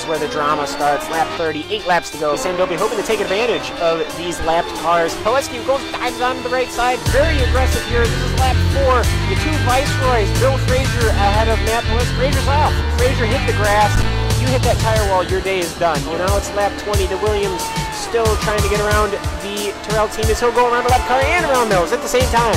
where the drama starts. Lap 30, 8 laps to go. Sandobi hoping to take advantage of these lapped cars. Pileski goes, dives onto the right side. Very aggressive here. This is lap 4. The two Viceroys. Bill Frazier ahead of Matt Pileski. Frazier's off. Frazier hit the grass. You hit that tire wall, your day is done. You know, it's lap 20. The Williams still trying to get around the Terrell team as he'll go around the lap car and around those at the same time.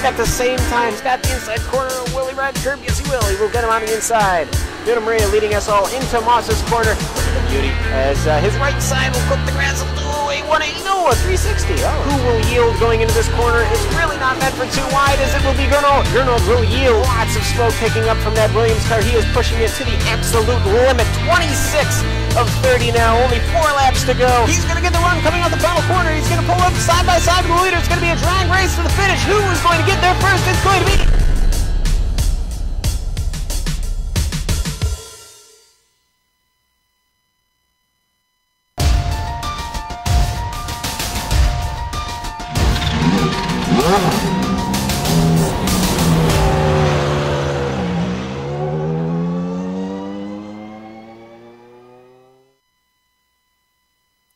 At the same time, he's got the inside corner. Will he ride the curb? Yes, he will. He will get him on the inside. Vito Maria leading us all into Moss's corner. Look at the beauty as his right side will cook the grass. Oh, a 180, no, a 360. Oh. Who will yield going into this corner? It's really not meant for too wide as it will be Gernald. Gernald will yield. Lots of smoke picking up from that Williams car. He is pushing it to the absolute limit. 26 of 30 now. Only 4 laps to go. He's going to get the run coming out the final corner. He's going to pull up side by side with the leader. It's going to be a drag race to the finish. Who is going to get there first? It's going to be...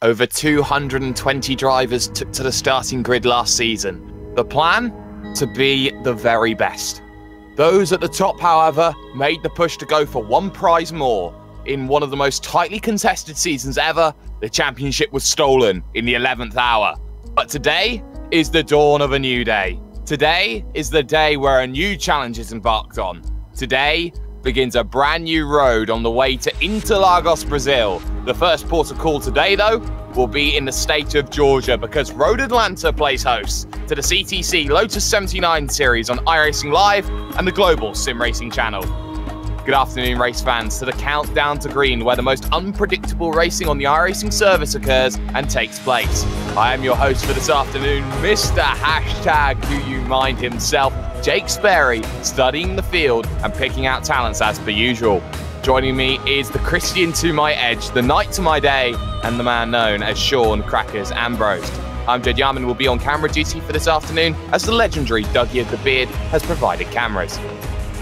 Over 220 drivers took to the starting grid last season. The plan? To be the very best. Those at the top, however, made the push to go for one prize more. In one of the most tightly contested seasons ever, the championship was stolen in the 11th hour. But today is the dawn of a new day. Today is the day where a new challenge is embarked on. Today begins a brand new road on the way to Interlagos, Brazil. The first port of call today, though, will be in the state of Georgia because Road Atlanta plays host to the CTC Lotus 79 series on iRacing Live and the global SimRacing channel. Good afternoon, race fans, to the countdown to green, where the most unpredictable racing on the iRacing service occurs and takes place. I am your host for this afternoon, Mr. Hashtag Do You Mind himself, Jake Sperry, studying the field and picking out talents as per usual. Joining me is the Christian to my edge, the knight to my day, and the man known as Sean Crackers Ambrose. I'm Jed Yarman, will be on camera duty for this afternoon as the legendary Dougie the Beard has provided cameras.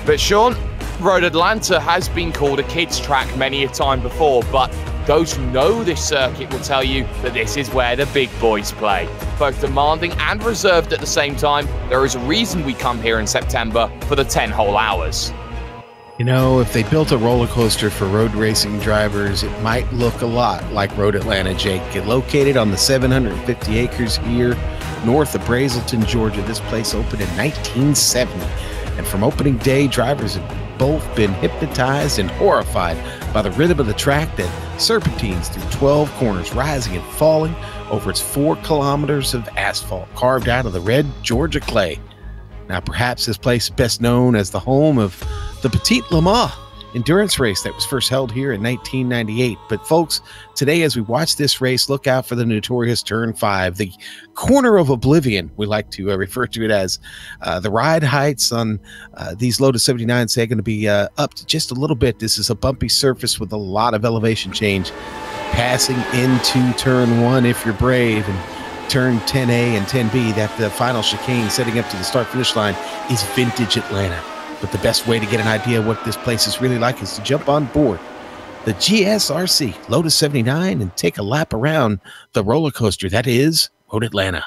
But Sean, Road Atlanta has been called a kids track many a time before, but those who know this circuit will tell you that this is where the big boys play. Both demanding and reserved at the same time, there is a reason we come here in September for the 10 whole hours. You know, if they built a roller coaster for road racing drivers, it might look a lot like Road Atlanta, Jake. Located on the 750 acres here north of Brazelton, Georgia, this place opened in 1970. And from opening day, drivers have both been hypnotized and horrified by the rhythm of the track that serpentines through 12 corners, rising and falling over its 4 kilometers of asphalt carved out of the red Georgia clay. Now, perhaps this place is best known as the home of the Petit Le Mans endurance race that was first held here in 1998. But folks, today as we watch this race, look out for the notorious Turn 5, the corner of oblivion. We like to refer to it as. The ride heights on these Lotus 79s are going to be up to just a little bit. This is a bumpy surface with a lot of elevation change. Passing into Turn 1 if you're brave, and Turn 10A and 10B, that the final chicane setting up to the start-finish line, is vintage Atlanta. But the best way to get an idea of what this place is really like is to jump on board the GSRC Lotus 79 and take a lap around the roller coaster that is Road Atlanta.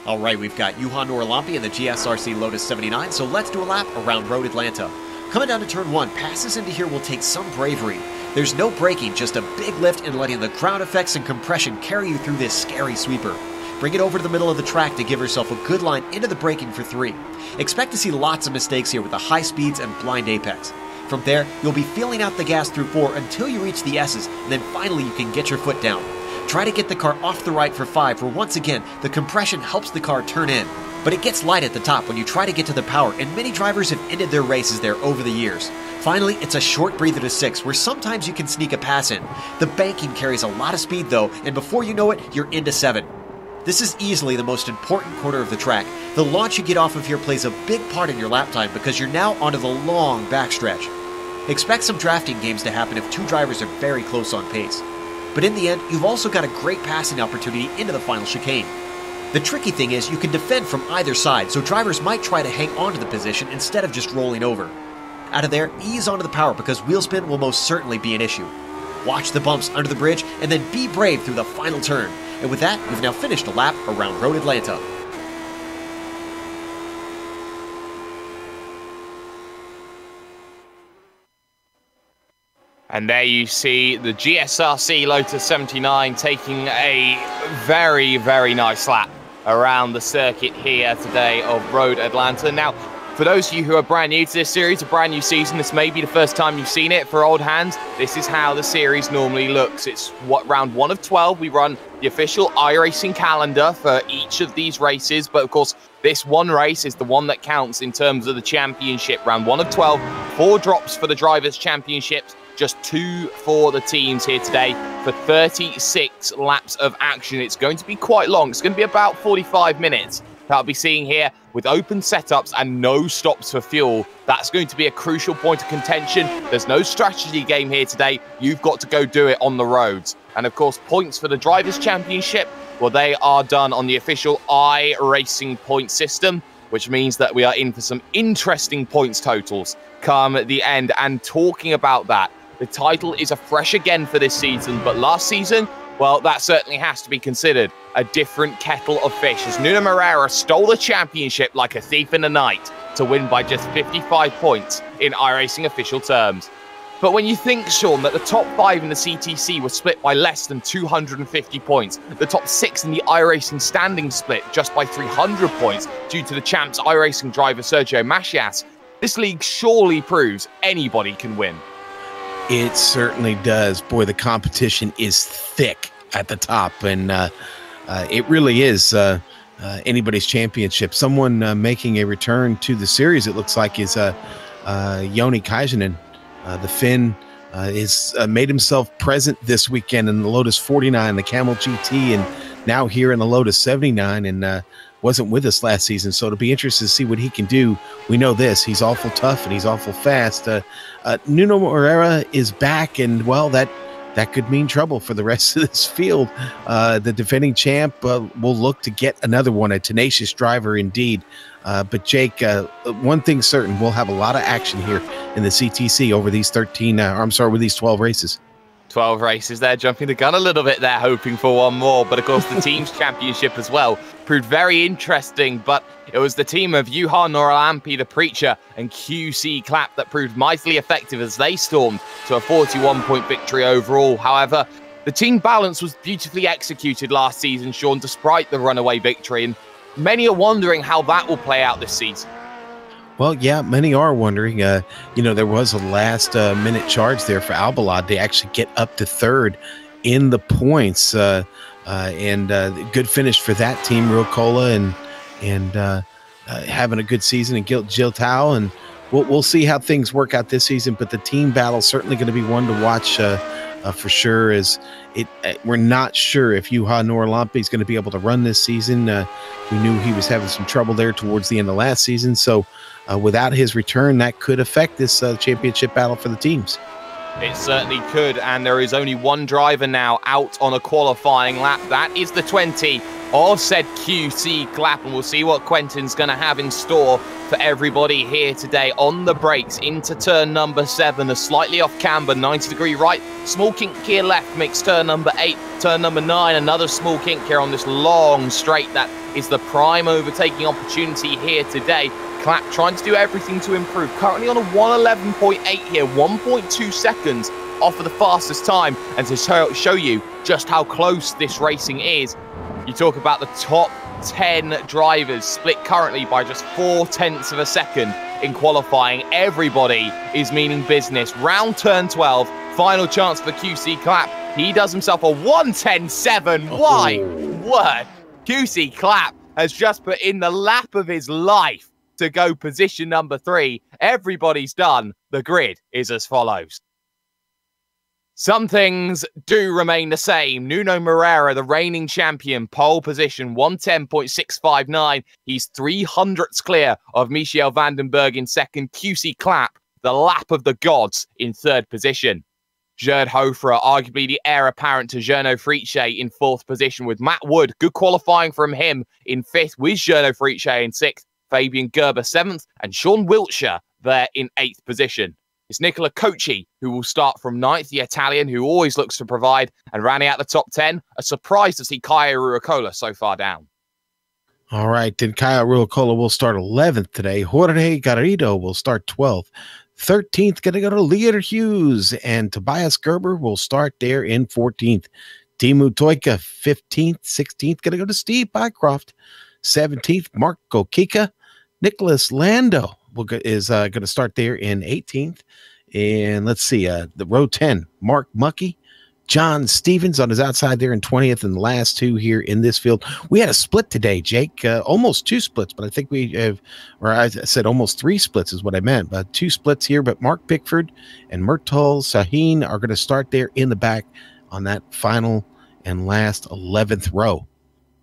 All right, we've got Juhan Orlampi in the GSRC Lotus 79, so let's do a lap around Road Atlanta. Coming down to turn 1, passes into here will take some bravery. There's no braking, just a big lift and letting the ground effects and compression carry you through this scary sweeper. Bring it over to the middle of the track to give yourself a good line into the braking for 3. Expect to see lots of mistakes here with the high speeds and blind apex. From there, you'll be feeling out the gas through 4 until you reach the S's, and then finally you can get your foot down. Try to get the car off the right for 5, where once again, the compression helps the car turn in. But it gets light at the top when you try to get to the power, and many drivers have ended their races there over the years. Finally, it's a short breather to 6, where sometimes you can sneak a pass in. The banking carries a lot of speed though, and before you know it, you're into 7. This is easily the most important corner of the track. The launch you get off of here plays a big part in your lap time because you're now onto the long backstretch. Expect some drafting games to happen if 2 drivers are very close on pace. But in the end, you've also got a great passing opportunity into the final chicane. The tricky thing is you can defend from either side, so drivers might try to hang on to the position instead of just rolling over. Out of there, ease onto the power because wheel spin will most certainly be an issue. Watch the bumps under the bridge and then be brave through the final turn. And with that, we've now finished a lap around Road Atlanta. And there you see the GSRC Lotus 79 taking a very, very nice lap around the circuit here today of Road Atlanta. Now, for those of you who are brand new to this series, a brand new season, this may be the first time you've seen it for old hands. This is how the series normally looks. It's round 1 of 12. We run the official iRacing calendar for each of these races. But of course, this one race is the one that counts in terms of the championship. Round 1 of 12, 4 drops for the Drivers' Championships, just 2 for the teams here today for 36 laps of action. It's going to be quite long. It's going to be about 45 minutes. That I'll be seeing here with open setups and no stops for fuel. That's going to be a crucial point of contention. There's no strategy game here today. You've got to go do it on the roads. And of course, points for the Drivers' Championship, well, they are done on the official iRacing point system, which means that we are in for some interesting points totals come at the end. And talking about that, the title is afresh again for this season, but last season, well, that certainly has to be considered a different kettle of fish, as Nuno Moreira stole the championship like a thief in the night to win by just 55 points in iRacing official terms. But when you think, Sean, that the top 5 in the CTC were split by less than 250 points, the top 6 in the iRacing standing split just by 300 points due to the champ's iRacing driver Sergio Macias, this league surely proves anybody can win. It certainly does. Boy, the competition is thick at the top, and it really is anybody's championship. Someone making a return to the series, it looks like, is Joni Kajanen. The Finn is made himself present this weekend in the Lotus 49, the Camel GT, and now here in the Lotus 79, and wasn't with us last season, so it'll be interesting to see what he can do. We know this, he's awful tough and he's awful fast. Nuno Moreira is back, and well, that could mean trouble for the rest of this field. The defending champ will look to get another one, a tenacious driver indeed. But Jake, one thing's certain, we'll have a lot of action here in the CTC over these 12 races. 12 races there, jumping the gun a little bit there, hoping for one more. But of course, the team's championship as well proved very interesting. But it was the team of Juha Norlampi, the Preacher, and QC Clap that proved mightily effective as they stormed to a 41-point victory overall. However, the team balance was beautifully executed last season, Sean, despite the runaway victory. And many are wondering how that will play out this season. Well, yeah, many are wondering. There was a last-minute charge there for Albalade to actually get up to third in the points, and good finish for that team, Rocola, and having a good season, and Jill Tao, and we'll see how things work out this season. But the team battle is certainly going to be one to watch for sure. We're not sure if Juha Norlampi is going to be able to run this season. We knew he was having some trouble there towards the end of last season, so. Without his return, that could affect this championship battle for the teams. It certainly could, and there is only one driver now out on a qualifying lap. That is the 20 of said QC Clap, and we'll see what Quentin's going to have in store for everybody here today. On the brakes into turn number 7, a slightly off camber, 90-degree right, small kink here left, makes turn number 8, turn number 9, another small kink here on this long straight. That is the prime overtaking opportunity here today. Clap trying to do everything to improve. Currently on a 1:11.8 here, 1.2 seconds off of the fastest time. And to show you just how close this racing is, you talk about the top 10 drivers split currently by just 0.4 of a second in qualifying. Everybody is meaning business. Round turn 12, final chance for QC Clap. He does himself a 1:10.7. Why? Word. QC Clap has just put in the lap of his life to go position number 3. Everybody's done. The grid is as follows. Some things do remain the same. Nuno Moreira, the reigning champion, pole position, 1:10.659. He's 300ths clear of Michiel Vandenberg in second. QC Clap, the lap of the gods, in third position. Gerd Hofer, arguably the heir apparent to Gernot Friche in 4th position with Matt Wood. Good qualifying from him in 5th with Gernot Friche in 6th. Fabian Gerber 7th and Sean Wiltshire there in 8th position. It's Nicola Cocci who will start from 9th, the Italian who always looks to provide, and rounding out the top 10, a surprise to see Kaya Ruicola so far down. All right, then Kaya Ruicola will start 11th today. Jorge Garrido will start 12th. 13th, going to go to Lear Hughes, and Tobias Gerber will start there in 14th. Timu Toika, 15th. 16th, going to go to Steve Bycroft. 17th, Marco Kika. Nicholas Lando is going to start there in 18th. And let's see, the row 10, Mark Muckey. John Stevens on his outside there in 20th, and the last two here in this field. We had a split today, Jake, almost 2 splits, but I think we have, or I said almost 3 splits is what I meant, but 2 splits here. But Mark Pickford and Murtal Sahin are going to start there in the back on that final and last 11th row.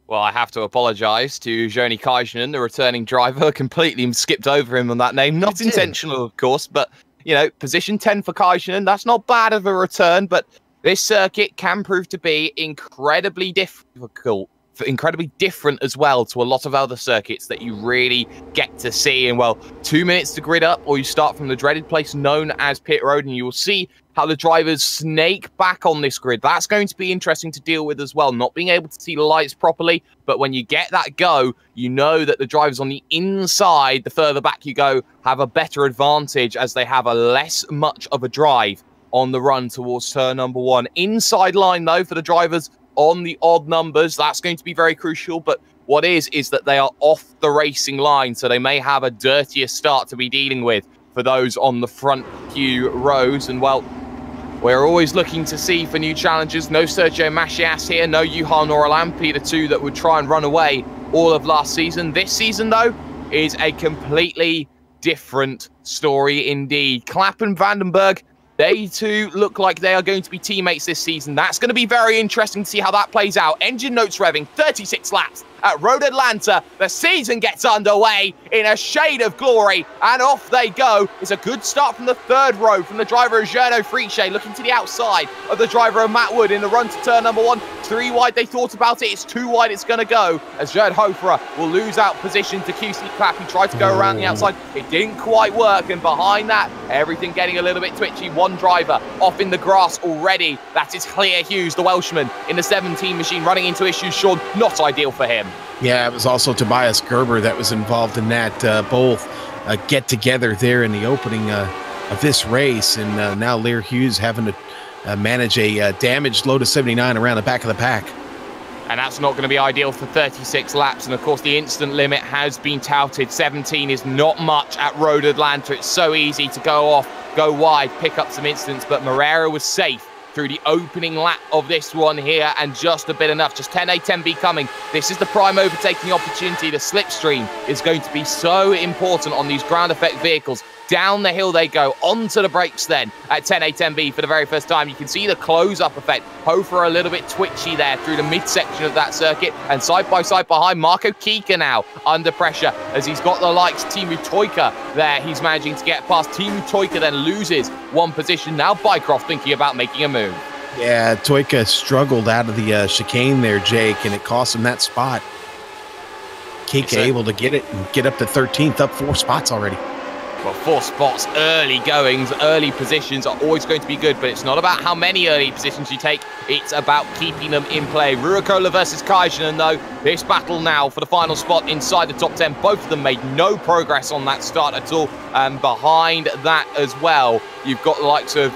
Well, I have to apologize to Joni Kajanen, the returning driver. Completely skipped over him on that name. Not intentional, of course, but, you know, position 10 for Kajanen. That's not bad of a return, but this circuit can prove to be incredibly difficult, incredibly different as well to a lot of other circuits that you really get to see. And, well, 2 minutes to grid up, or you start from the dreaded place known as pit road, and you will see how the drivers snake back on this grid. That's going to be interesting to deal with as well, not being able to see the lights properly. But when you get that go, you know that the drivers on the inside, the further back you go, have a better advantage as they have a less much of a drive on the run towards turn number 1. Inside line, though, for the drivers on the odd numbers, that's going to be very crucial. But what is that they are off the racing line, so they may have a dirtier start to be dealing with for those on the front few rows. And, well, we're always looking to see for new challenges. No Sergio Macias here, no Juhan Oralampi, the two that would try and run away all of last season. This season, though, is a completely different story indeed. Clappen Vandenberg, they two look like they are going to be teammates this season. That's going to be very interesting to see how that plays out. Engine notes revving, 36 laps at Road Atlanta. The season gets underway in a shade of glory, and off they go. It's a good start from the 3rd row from the driver of Gernot Friche, looking to the outside of the driver of Matt Wood in the run to turn number 1. 3 wide, they thought about it. It's 2 wide it's going to go, as Gerd Hofer will lose out position to QC Clapp. He tried to go around the outside. It didn't quite work, and behind that, everything getting a little bit twitchy. One driver off in the grass already. That is Lear Hughes, the Welshman, in the 17 machine, running into issues. Sean, not ideal for him. Yeah, it was also Tobias Gerber that was involved in that both get together there in the opening of this race. And now Lear Hughes having to manage a damaged Lotus 79 around the back of the pack. And that's not going to be ideal for 36 laps. And, of course, the instant limit has been touted. 17 is not much at Road Atlanta. It's so easy to go off, go wide, pick up some instants. But Moreira was safe through the opening lap of this one here, and just a bit enough. Just 10A, 10B coming. This is the prime overtaking opportunity. The slipstream is going to be so important on these ground effect vehicles. Down the hill they go, onto the brakes then at 10A, 10B for the very first time. You can see the close-up effect. Hofer a little bit twitchy there through the midsection of that circuit, and side by side behind, Marco Kika now under pressure as he's got the likes Timu Toika there. He's managing to get past. Timu Toika then loses 1 position. Now Bycroft thinking about making a move. Yeah, Toika struggled out of the chicane there, Jake, and it cost him that spot. Kika able to get it and get up to 13th, up 4 spots already. Well, 4 spots, early goings, early positions are always going to be good, but it's not about how many early positions you take, it's about keeping them in play. Ruicola versus Kajanen, though, this battle now for the final spot inside the top 10. Both of them made no progress on that start at all, and behind that as well, you've got the likes of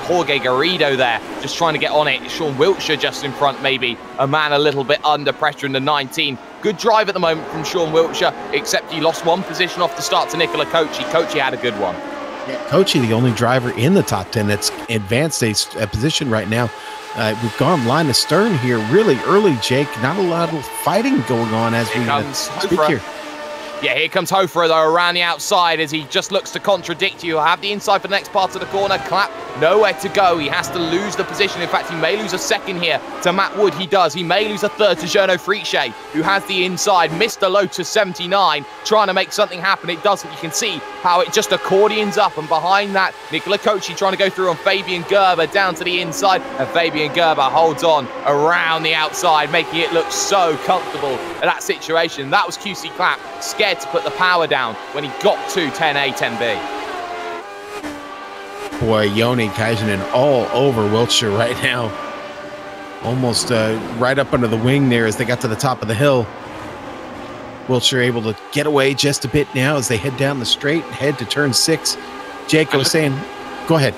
Jorge Garrido there, just trying to get on it. Sean Wiltshire just in front, maybe. A man a little bit under pressure in the 19. Good drive at the moment from Sean Wiltshire, except he lost 1 position off the start to Nicola Cocci. Cocci had a good one. Yeah, Cocci, the only driver in the top 10 that's advanced a position right now. We've gone line to stern here really early, Jake. Not a lot of fighting going on as we speak here. Yeah, here comes Hofer, though, around the outside as he just looks to contradict you. Have the inside for the next part of the corner. Clapp nowhere to go. He has to lose the position. In fact, he may lose a second here to Matt Wood. He does. He may lose a third to Journo Friche, who has the inside. Mr. Lotus 79 trying to make something happen. It doesn't. You can see how it just accordions up, and behind that, Nicola Cocci trying to go through on Fabian Gerber down to the inside, and Fabian Gerber holds on around the outside, making it look so comfortable at that situation. That was QC Clapp, scared to put the power down when he got to 10A, 10B. Boy, Joni Kajanen all over Wiltshire right now. Almost right up under the wing there as they got to the top of the hill. Wiltshire able to get away just a bit now as they head down the straight and head to turn 6. Jake, I was saying, go ahead.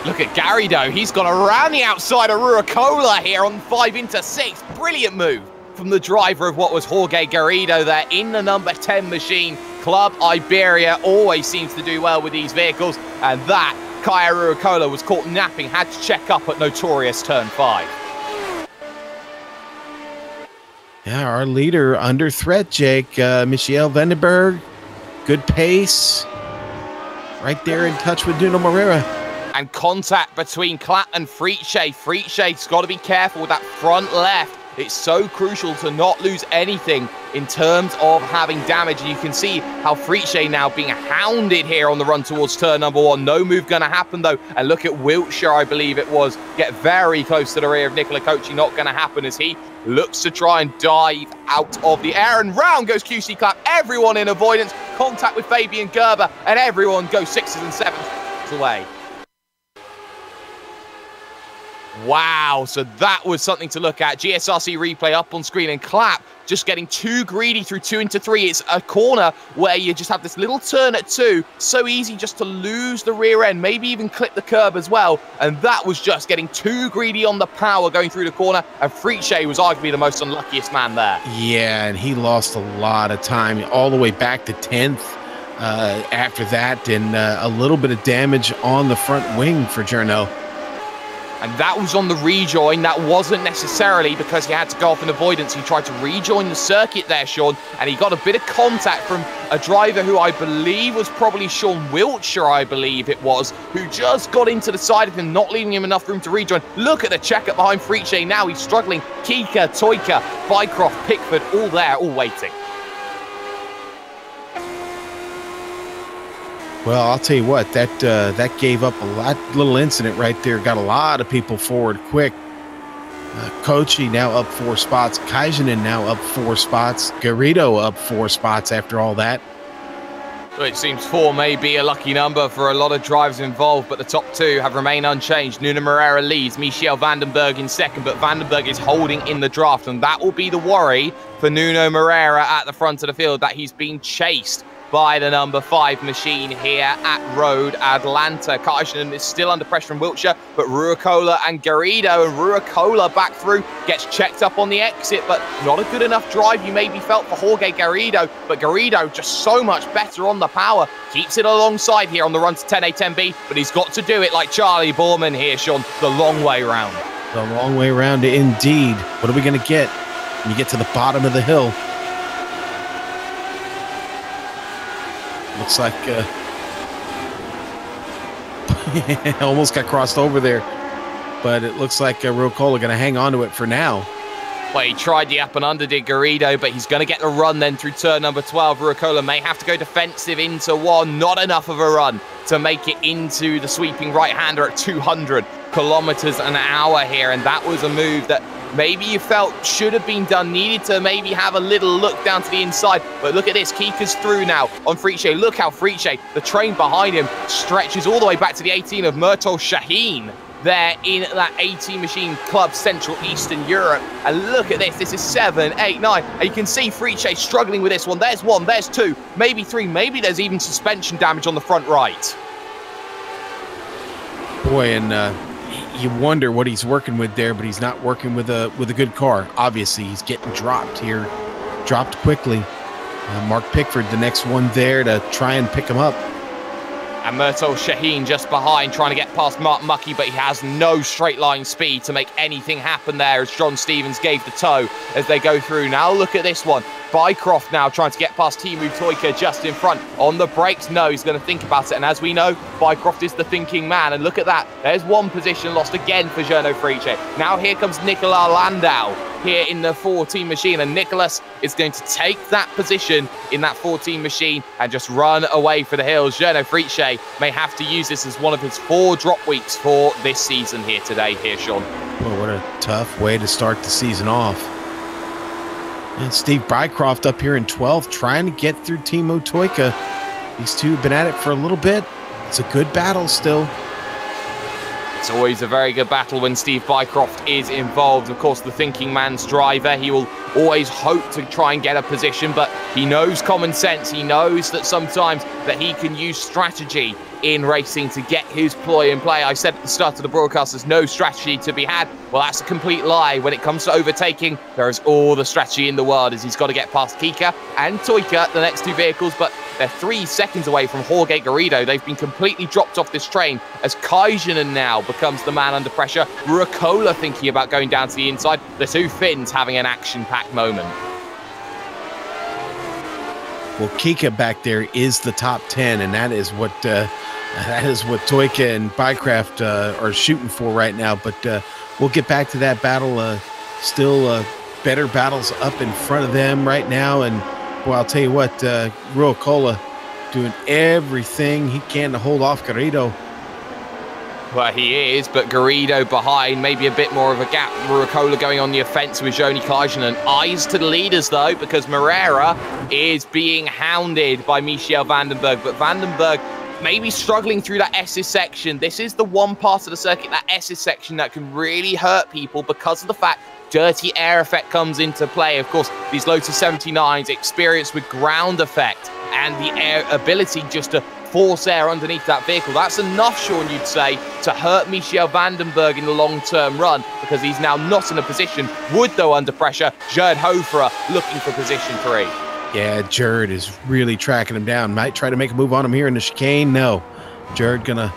Look at Garrido. He's gone around the outside of Ruicola here on 5 into 6. Brilliant move from the driver of what was Jorge Garrido there in the number 10 machine. Club Iberia always seems to do well with these vehicles, and that Kaya Ruicola was caught napping, had to check up at notorious turn 5. Yeah, our leader under threat, Jake. Michiel Vandenberg, good pace. Right there in touch with Nuno Moreira. And contact between Clapp and Friche. Friche's got to be careful with that front left. It's so crucial to not lose anything in terms of having damage. And you can see how Friche now being hounded here on the run towards turn number 1. No move going to happen, though. And look at Wiltshire, I believe it was, get very close to the rear of Nicola Cocci. Not going to happen as he looks to try and dive out of the air. And round goes QC Clapp. Everyone in avoidance. Contact with Fabian Gerber. And everyone goes 6s and 7s away. Wow, so that was something to look at. GSRC replay up on screen, and Clapp just getting too greedy through 2 into 3. It's a corner where you just have this little turn at 2. So easy just to lose the rear end, maybe even clip the curb as well. And that was just getting too greedy on the power going through the corner. And Friche was arguably the most unluckiest man there. Yeah, and he lost a lot of time all the way back to 10th after that. And a little bit of damage on the front wing for Journo. And that was on the rejoin. That wasn't necessarily because he had to go off in avoidance. He tried to rejoin the circuit there, Sean, and he got a bit of contact from a driver who I believe was probably Sean Wiltshire, I believe it was, who just got into the side of him, not leaving him enough room to rejoin. Look at the checkup behind Friche now. He's struggling. Kika, Toika, Bycroft, Pickford, all there, all waiting. Well, I'll tell you what, that gave up a little incident right there. Got a lot of people forward quick. Cocci now up 4 spots. Kajanen now up 4 spots. Garrido up 4 spots after all that. Well, it seems 4 may be a lucky number for a lot of drivers involved, but the top 2 have remained unchanged. Nuno Moreira leads, Michiel Vandenberg in second, but Vandenberg is holding in the draft, and that will be the worry for Nuno Moreira at the front of the field, that he's being chased by the number 5 machine here at Road Atlanta. Kajanen is still under pressure from Wiltshire, but Ruicola and Garrido, and Ruicola back through, gets checked up on the exit, but not a good enough drive you maybe felt for Jorge Garrido, but Garrido just so much better on the power, keeps it alongside here on the run to 10A, 10B, but he's got to do it like Charlie Borman here, Sean, the long way round. The long way round indeed. What are we going to get when you get to the bottom of the hill? Looks like almost got crossed over there, but it looks like Ruicola going to hang on to it for now. Well, he tried the up and under, did Garrido, but he's going to get the run then through turn number 12. Ruicola may have to go defensive into 1. Not enough of a run to make it into the sweeping right-hander at 200 kilometers an hour here, and that was a move that maybe you felt should have been done, needed to maybe have a little look down to the inside. But look at this, Kika's through now on Friche. Look how Friche, the train behind him, stretches all the way back to the 18 of Murtol Shaheen there in that 18 machine club Central Eastern Europe. And look at this is 7, 8, 9. And you can see Friche struggling with this one. There's 1, there's 2, maybe 3, maybe there's even suspension damage on the front right. Boy, and you wonder what he's working with there, but he's not working with a good car. Obviously, he's getting dropped here, dropped quickly. Mark Pickford, the next one there to try and pick him up. And Murtal Shaheen just behind, trying to get past Mark Mucky, but he has no straight line speed to make anything happen there as John Stevens gave the toe as they go through. Now look at this one. Bycroft now trying to get past Teemu Toika just in front. On the brakes, no, he's going to think about it. And as we know, Bycroft is the thinking man. And look at that. There's one position lost again for Journo Friche. Now here comes Nicola Landau here in the 14 machine. And Nicholas is going to take that position in that 14 machine and just run away for the hills. Journo Friche may have to use this as one of his 4 drop weeks for this season here today, here, Sean. Well, what a tough way to start the season off. And Steve Bycroft up here in 12th, trying to get through Teemu Toika. These two have been at it for a little bit. It's a good battle still. It's always a very good battle when Steve Bycroft is involved. Of course, the thinking man's driver. He will always hope to try and get a position, but he knows common sense. He knows that sometimes that he can use strategy in racing to get his ploy in play. I said at the start of the broadcast, there's no strategy to be had. Well, that's a complete lie. When it comes to overtaking, there is all the strategy in the world, as he's got to get past Kika and Toika, the next 2 vehicles, but they're 3 seconds away from Jorge Garrido. They've been completely dropped off this train as Kajanen now becomes the man under pressure. Ruokola thinking about going down to the inside. The 2 Finns having an action-packed moment. Well, Kika back there is the top 10, and that is what Toika and Bycroft are shooting for right now. But we'll get back to that battle. Still better battles up in front of them right now. And well, I'll tell you what, Ruokola doing everything he can to hold off Garrido. Well, he is, but Garrido behind, maybe a bit more of a gap. Ruokola going on the offensive with Joni Kajanen. Eyes to the leaders, though, because Moreira is being hounded by Michel Vandenberg. But Vandenberg maybe struggling through that S's section. This is the one part of the circuit, that S's section, that can really hurt people because of the fact dirty air effect comes into play. Of course, these Lotus 79s experienced with ground effect and the air ability just to force air underneath that vehicle. That's enough, Sean, you'd say, to hurt Michel Vandenberg in the long-term run, because he's now not in a position. Wood, though, under pressure. Gerd Hofera looking for position 3. Yeah, Gerd is really tracking him down. Might try to make a move on him here in the chicane. No. Gerd gonna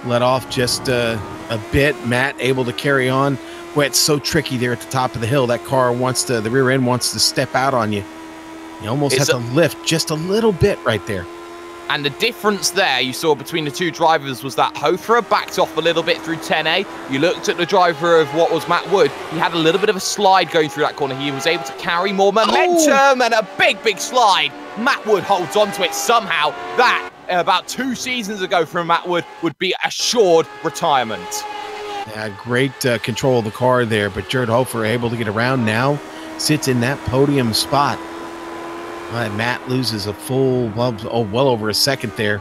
let off just a bit. Matt able to carry on. Well, it's so tricky there at the top of the hill. That car wants to, the rear end wants to step out on you. You almost have to lift just a little bit right there. And the difference there you saw between the 2 drivers was that Hofera backed off a little bit through 10A. You looked at the driver of what was Matt Wood. He had a little bit of a slide going through that corner. He was able to carry more momentum and a big slide. Matt Wood holds on to it somehow. That, about 2 seasons ago from Matt Wood, would be assured retirement. Yeah, great control of the car there, but Gerd Hofer able to get around now. Sits in that podium spot. Matt loses a full, well over a second there.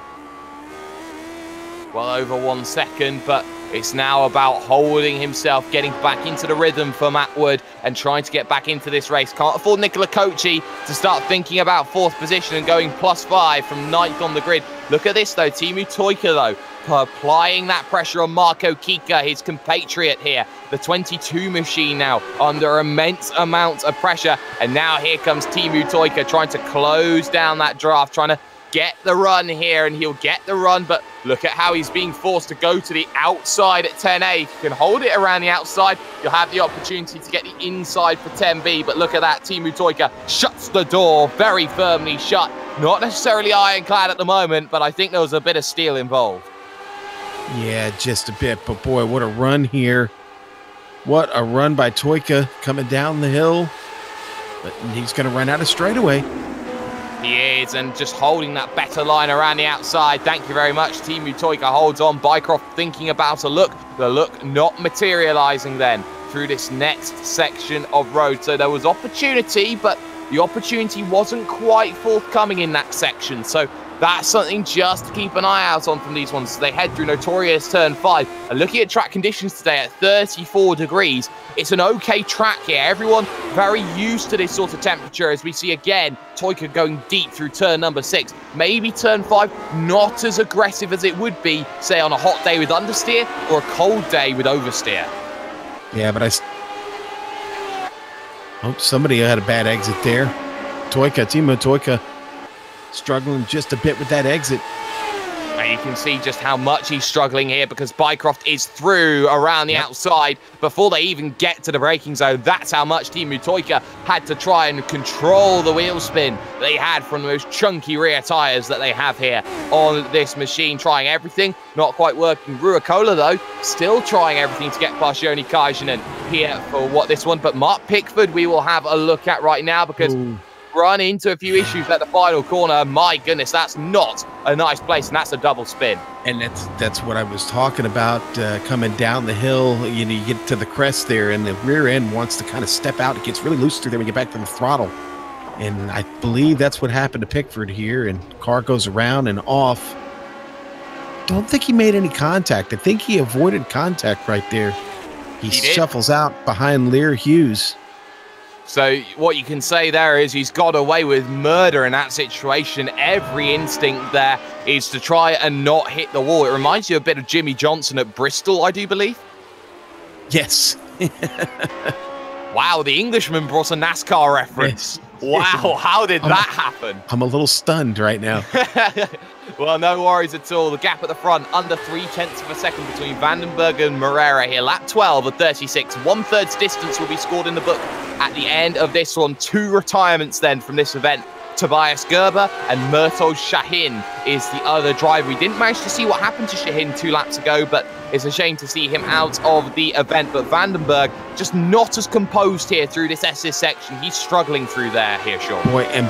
Well over 1 second, but it's now about holding himself, getting back into the rhythm for Matt Wood and trying to get back into this race. Can't afford Nicola Kochi to start thinking about 4th position and going +5 from 9th on the grid. Look at this, though. Teemu Toika, though, applying that pressure on Marco Kika, his compatriot here. The 22 machine now under immense amounts of pressure. And now here comes Teemu Toika trying to close down that draft, trying to get the run here, and he'll get the run, but look at how he's being forced to go to the outside at 10A. If you can hold it around the outside, you'll have the opportunity to get the inside for 10B, but look at that. Teemu Toika shuts the door very firmly shut. Not necessarily ironclad at the moment, but I think there was a bit of steel involved. Yeah, just a bit, but boy, what a run here. What a run by Toika coming down the hill, but he's going to run out of straightaway. He is, and just holding that better line around the outside. Thank you very much. Teemu Toika holds on. Bycroft thinking about a look. The look not materializing then through this next section of road. So there was opportunity, but the opportunity wasn't quite forthcoming in that section. So that's something just to keep an eye out on from these ones. They head through notorious turn 5. And looking at track conditions today at 34 degrees, it's an okay track here. Everyone very used to this sort of temperature, as we see again Toika going deep through turn number 6. Maybe turn 5 not as aggressive as it would be, say, on a hot day with understeer or a cold day with oversteer. Yeah, but somebody had a bad exit there. Teemu Toika struggling just a bit with that exit. you can see just how much he's struggling here because Bycroft is through around the outside before they even get to the braking zone. That's how much Teemu Toika had to try and control the wheel spin they had from those chunky rear tyres that they have here on this machine. Trying everything, not quite working. Ruokola, though, still trying everything to get past Joni Kajanen here for what this one. But Mark Pickford we will have a look at right now because run into a few issues at the final corner. My goodness, that's not a nice place, and that's a double spin. And that's what I was talking about, coming down the hill. You know, you get to the crest there, and the rear end wants to kind of step out. It gets really loose through there when you get back to the throttle. And I believe that's what happened to Pickford here, and car goes around and off. Don't think he made any contact. I think he avoided contact right there. He shuffles out behind Lear Hughes. So what you can say there is he's got away with murder in that situation. Every instinct there is to try and not hit the wall. It reminds you a bit of Jimmy Johnson at Bristol, I do believe. Yes. Wow, the Englishman brought a NASCAR reference. Yes. Wow, how did that happen? I'm a little stunned right now. Well, no worries at all. The gap at the front, under 0.3 of a second between Vandenberg and Moreira here. Lap 12 of 36. 1/3 distance will be scored in the book at the end of this one. 2 retirements then from this event. Tobias Gerber and Murtol Shahin is the other driver. We didn't manage to see what happened to Shahin 2 laps ago, but it's a shame to see him out of the event. But Vandenberg just not as composed here through this SS section. He's struggling through there here, Sean. Boy, and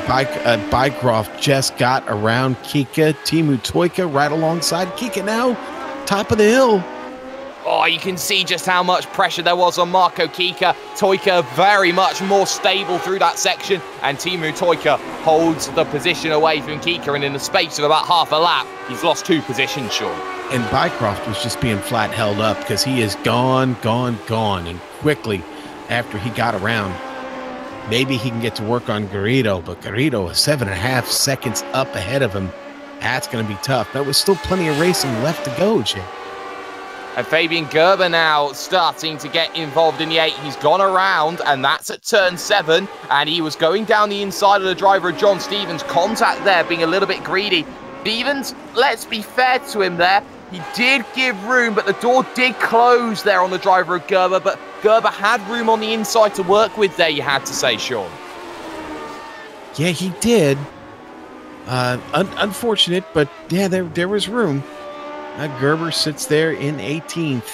Bycroft just got around Kika. Teemu Toika right alongside Kika now. Top of the hill. Oh, you can see just how much pressure there was on Marco Kika. Toika very much more stable through that section, and Teemu Toika holds the position away from Kika, and in the space of about half a lap, he's lost 2 positions, Sean. And Bycroft was just being flat held up because he is gone, and quickly after he got around. Maybe he can get to work on Garrido, but Garrido is 7.5 seconds up ahead of him. That's going to be tough. There was still plenty of racing left to go, Jim. And Fabian Gerber now starting to get involved in the 8. He's gone around, and that's at turn 7. And he was going down the inside of the driver of John Stevens. Contact there being a little bit greedy. Stevens, let's be fair to him there. He did give room, but the door did close there on the driver of Gerber. But Gerber had room on the inside to work with there, you had to say, Sean. Yeah, he did. Unfortunate, but yeah, there was room. Gerber sits there in 18th.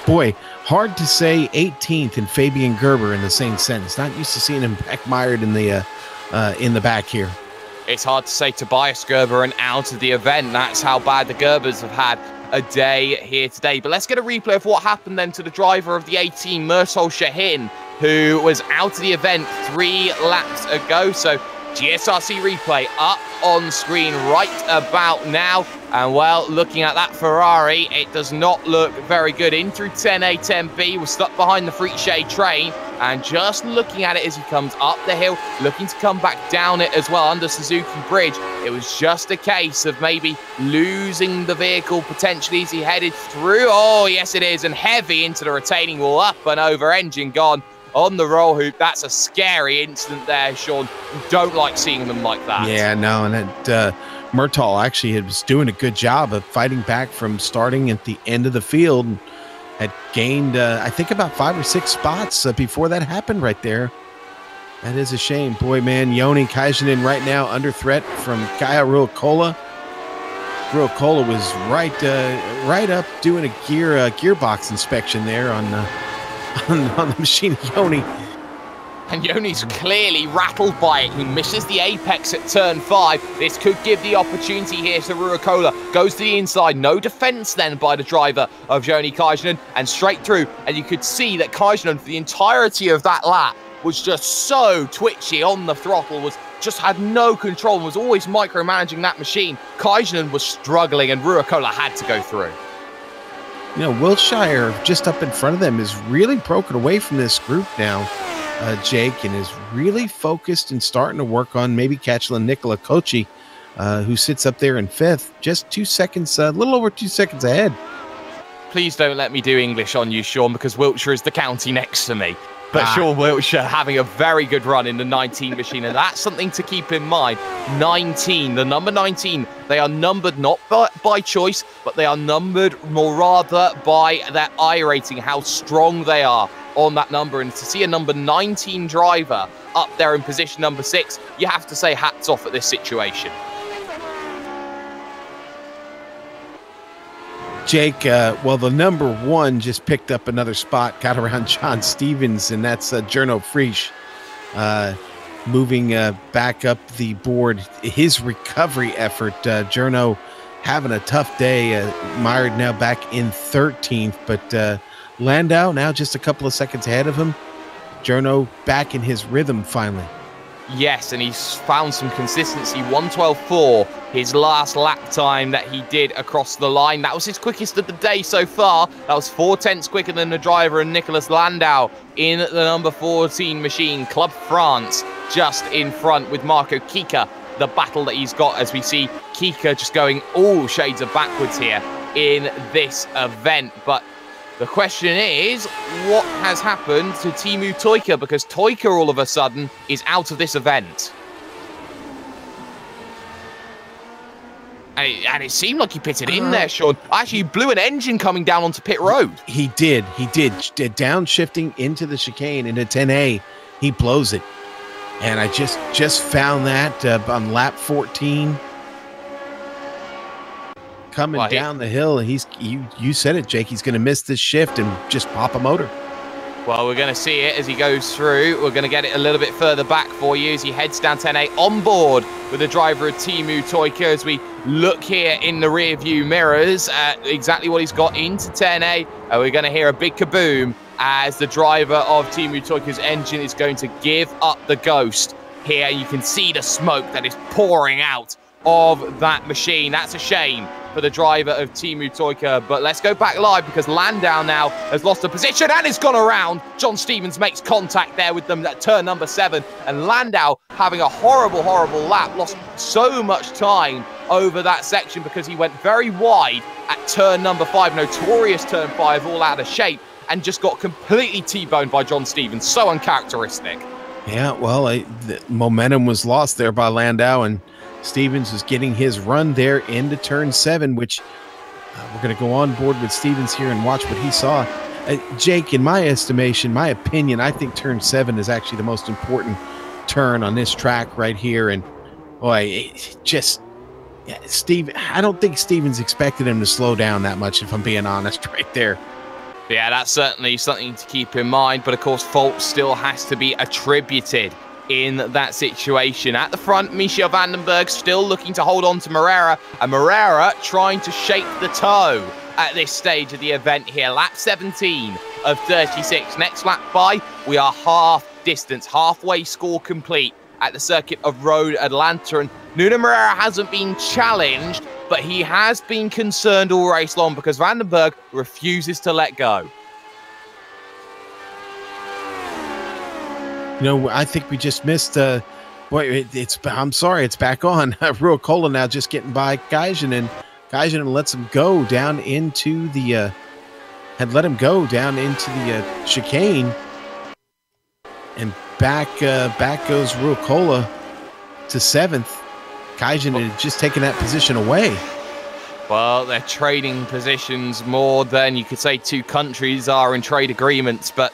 Boy, hard to say 18th and Fabian Gerber in the same sentence. Not used to seeing him back-mired in the back here. It's hard to say Tobias Gerber and out of the event. That's how bad the Gerbers have had a day here today. But let's get a replay of what happened then to the driver of the 18, Murtol Shahin, who was out of the event 3 laps ago. So GSRC replay up on screen right about now. And well, looking at that Ferrari, it does not look very good. In through 10A, 10B, was stuck behind the Fritsche train. And just looking at it as he comes up the hill, looking to come back down it as well under Suzuki Bridge. It was just a case of maybe losing the vehicle potentially as he headed through. Oh, yes it is. And heavy into the retaining wall, up and over, engine gone. On the roll hoop. That's a scary incident there, Sean. You don't like seeing them like that. Yeah, no, and that Murtol actually was doing a good job of fighting back from starting at the end of the field. Had gained, I think, about 5 or 6 spots before that happened right there. That is a shame. Boy, man, Joni Kajanen right now under threat from Kaya Ruokola. Ruokola was right up doing a gearbox inspection there on the machine of Joni. And Yoni's clearly rattled by it. He misses the apex at turn 5. This could give the opportunity here to Ruokola. Goes to the inside. No defense then by the driver of Joni Kajanen. And straight through. And you could see that Kajanen, for the entirety of that lap, was just so twitchy on the throttle. Just had no control and was always micromanaging that machine. Kajanen was struggling and Ruokola had to go through. You know, Wilshire, just up in front of them, is really broken away from this group now, Jake, and is really focused and starting to work on maybe catching Nicola Kochi, who sits up there in 5th, just 2 seconds, a little over 2 seconds ahead. Please don't let me do English on you, Sean, because Wiltshire is the county next to me. But Sean Wiltshire having a very good run in the 19 machine, and that's something to keep in mind. 19, the number 19, they are numbered not by choice, but they are numbered more rather by their I rating, how strong they are on that number. And to see a number 19 driver up there in position number 6, you have to say hats off at this situation. Jake, well, the number 1 just picked up another spot, got around John Stevens, and that's Journo Frisch moving back up the board. His recovery effort, Journo having a tough day, mired now back in 13th, but Landau now just a couple of seconds ahead of him. Journo back in his rhythm finally. Yes, and he's found some consistency. 1:12.4, his last lap time that he did across the line. That was his quickest of the day so far. That was 4/10 quicker than the driver and Nicolas Landau in the number 14 machine. Club France just in front with Marco Kika. The battle that he's got, as we see Kika just going all shades of backwards here in this event. But the question is, what has happened to Teemu Toika? Because Toika all of a sudden is out of this event. And it seemed like he pitted in there, Sean. Actually, he blew an engine coming down onto pit road. He did. Downshifting into the chicane, into 10A, he blows it. And I just found that on lap 14. Coming down the hill, you said it, Jake, he's going to miss this shift and just pop a motor. Well, we're going to see it as he goes through. We're going to get it a little bit further back for you as he heads down 10A on board with the driver of Teemu Toika as we look here in the rear view mirrors at exactly what he's got into 10A. We're going to hear a big kaboom as the driver of Teemu Toika's engine is going to give up the ghost. Here you can see the smoke that is pouring out of that machine. That's a shame for the driver of Teemu Toika, but let's go back live because Landau now has lost the position and has gone around. John Stevens makes contact there with them at turn number 7, and Landau having a horrible lap, lost so much time over that section because he went very wide at turn number 5, notorious turn 5, all out of shape, and just got completely T-boned by John Stevens. So uncharacteristic. Yeah, well, the momentum was lost there by Landau, and Stevens was getting his run there into turn 7, which we're going to go on board with Stevens here and watch what he saw. Jake, in my estimation, my opinion, I think turn 7 is actually the most important turn on this track right here. And boy, I don't think Stevens expected him to slow down that much, if I'm being honest, right there. Yeah, that's certainly something to keep in mind. But of course, fault still has to be attributed in that situation. At the front, Michel Vandenberg still looking to hold on to Moreira, and Moreira trying to shake the toe at this stage of the event here. Lap 17 of 36. Next lap by, we are half distance, halfway score complete at the circuit of Road Atlanta, and Nuno Moreira hasn't been challenged, but he has been concerned all race long because Vandenberg refuses to let go. You know, I think we just missed. I'm sorry, it's back on. Ruokola now just getting by Kaisen, and Kaisen lets him go down into the chicane, and back goes Ruokola to 7th. Kaisen had just taken that position away. Well, they're trading positions more than you could say two countries are in trade agreements, but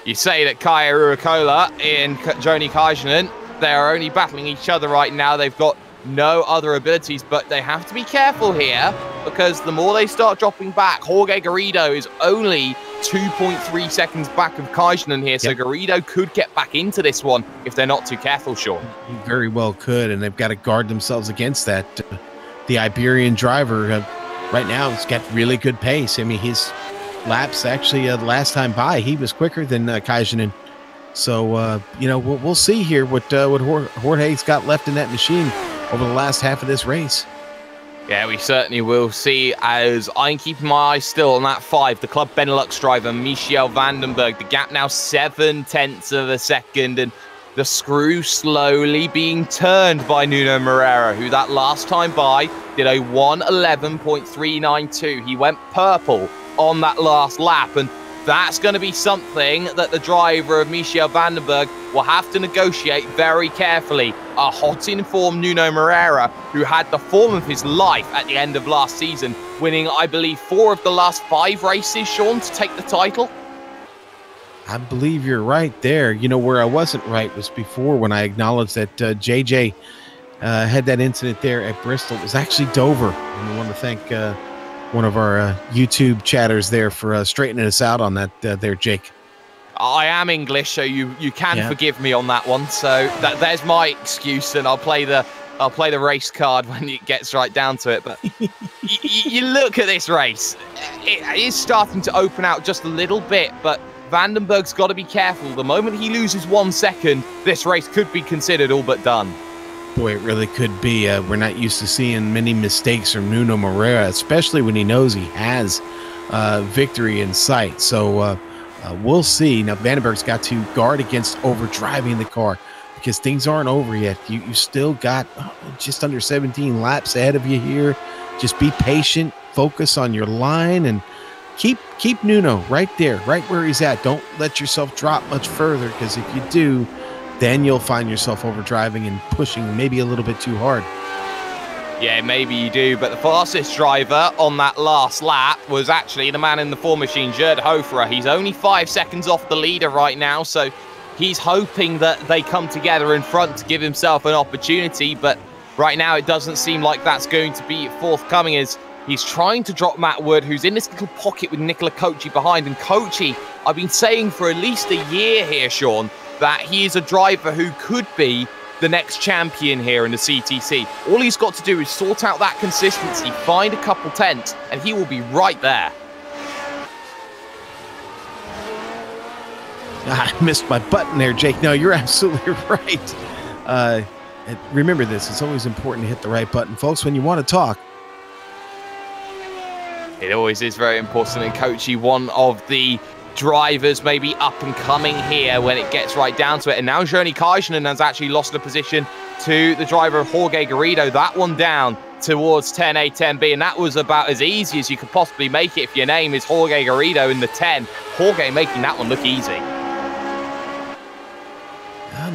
you say that Kaya Ruokola and Joni Kaisen, they're only battling each other right now. They've got no other abilities, but they have to be careful here because the more they start dropping back, Jorge Garrido is only 2.3 seconds back of Kaisen here, so Garrido could get back into this one if they're not too careful, Sean. He very well could, and they've got to guard themselves against that. The Iberian driver right now has got really good pace. I mean, his laps actually the last time by, he was quicker than Kaisen. So, we'll see here what Jorge's got left in that machine over the last half of this race. Yeah, we certainly will see, as I'm keeping my eyes still on that 5, the Club Benelux driver, Michel Vandenberg. The gap now 7/10 of a second, and the screw slowly being turned by Nuno Moreira, who that last time by did a 1:11.392. He went purple on that last lap, and That's going to be something that the driver of Michel Vandenberg will have to negotiate very carefully. A hot informed Nuno Moreira, who had the form of his life at the end of last season, winning, I believe, 4 of the last 5 races, Sean, to take the title. I believe you're right there. You know, where I wasn't right was before when I acknowledged that JJ had that incident there at Bristol. It was actually Dover. And I want to thank one of our YouTube chatters there for straightening us out on that there, Jake. I am English, so you can forgive me on that one. So there's my excuse, and I'll play the race card when it gets right down to it. But you look at this race; it is starting to open out just a little bit, but Vandenberg's got to be careful. The moment he loses 1 second, this race could be considered all but done. Boy, it really could be. We're not used to seeing many mistakes from Nuno Moreira, especially when he knows he has victory in sight. So we'll see. Now, Vandenberg's got to guard against overdriving the car because things aren't over yet. You still got just under 17 laps ahead of you here. Just be patient, focus on your line, and keep Nuno right there, right where he's at. Don't let yourself drop much further, because if you do, then you'll find yourself overdriving and pushing maybe a little bit too hard. Yeah, maybe you do, but the fastest driver on that last lap was actually the man in the 4 machine, Gerd Hofera. He's only 5 seconds off the leader right now, so he's hoping that they come together in front to give himself an opportunity, but right now it doesn't seem like that's going to be forthcoming, as he's trying to drop Matt Wood, who's in this little pocket with Nicola Kochi behind. And Kochi, I've been saying for at least a year here, Sean, that he is a driver who could be the next champion here in the CTC. All he's got to do is sort out that consistency, find a couple tenths, and he will be right there. I missed my button there, Jake. No, you're absolutely right. Remember this, it's always important to hit the right button, folks, when you want to talk. It always is very important, and Kochi, one of the drivers maybe up and coming here when it gets right down to it. And now Joni Kajanen has actually lost the position to the driver of Jorge Garrido. That one down towards 10A, 10B, and that was about as easy as you could possibly make it if your name is Jorge Garrido in the 10. Jorge making that one look easy.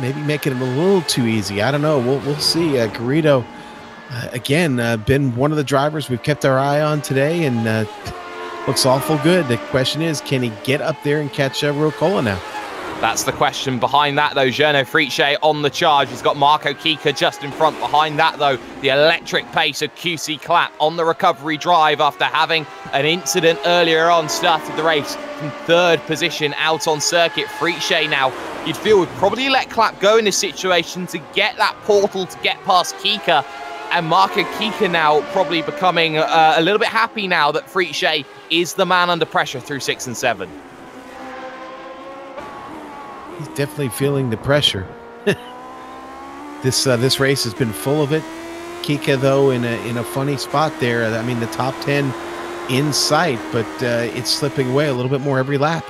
Maybe making it a little too easy. I don't know. We'll see. Garrido, again, been one of the drivers we've kept our eye on today, and looks awful good. The question is, can he get up there and catch Rocola now? That's the question. Behind that, though, Journo Friche on the charge. He's got Marco Kika just in front. Behind that, though, the electric pace of QC Clapp on the recovery drive after having an incident earlier on, started the race from 3rd position out on circuit. Friche now, you'd feel, would probably let Clapp go in this situation to get that portal to get past Kika. And Marco Kika now probably becoming a little bit happy now that Friche is the man under pressure through 6 and 7. He's definitely feeling the pressure. This race has been full of it. Kika, though, in a funny spot there. I mean, the top 10 in sight, but it's slipping away a little bit more every lap.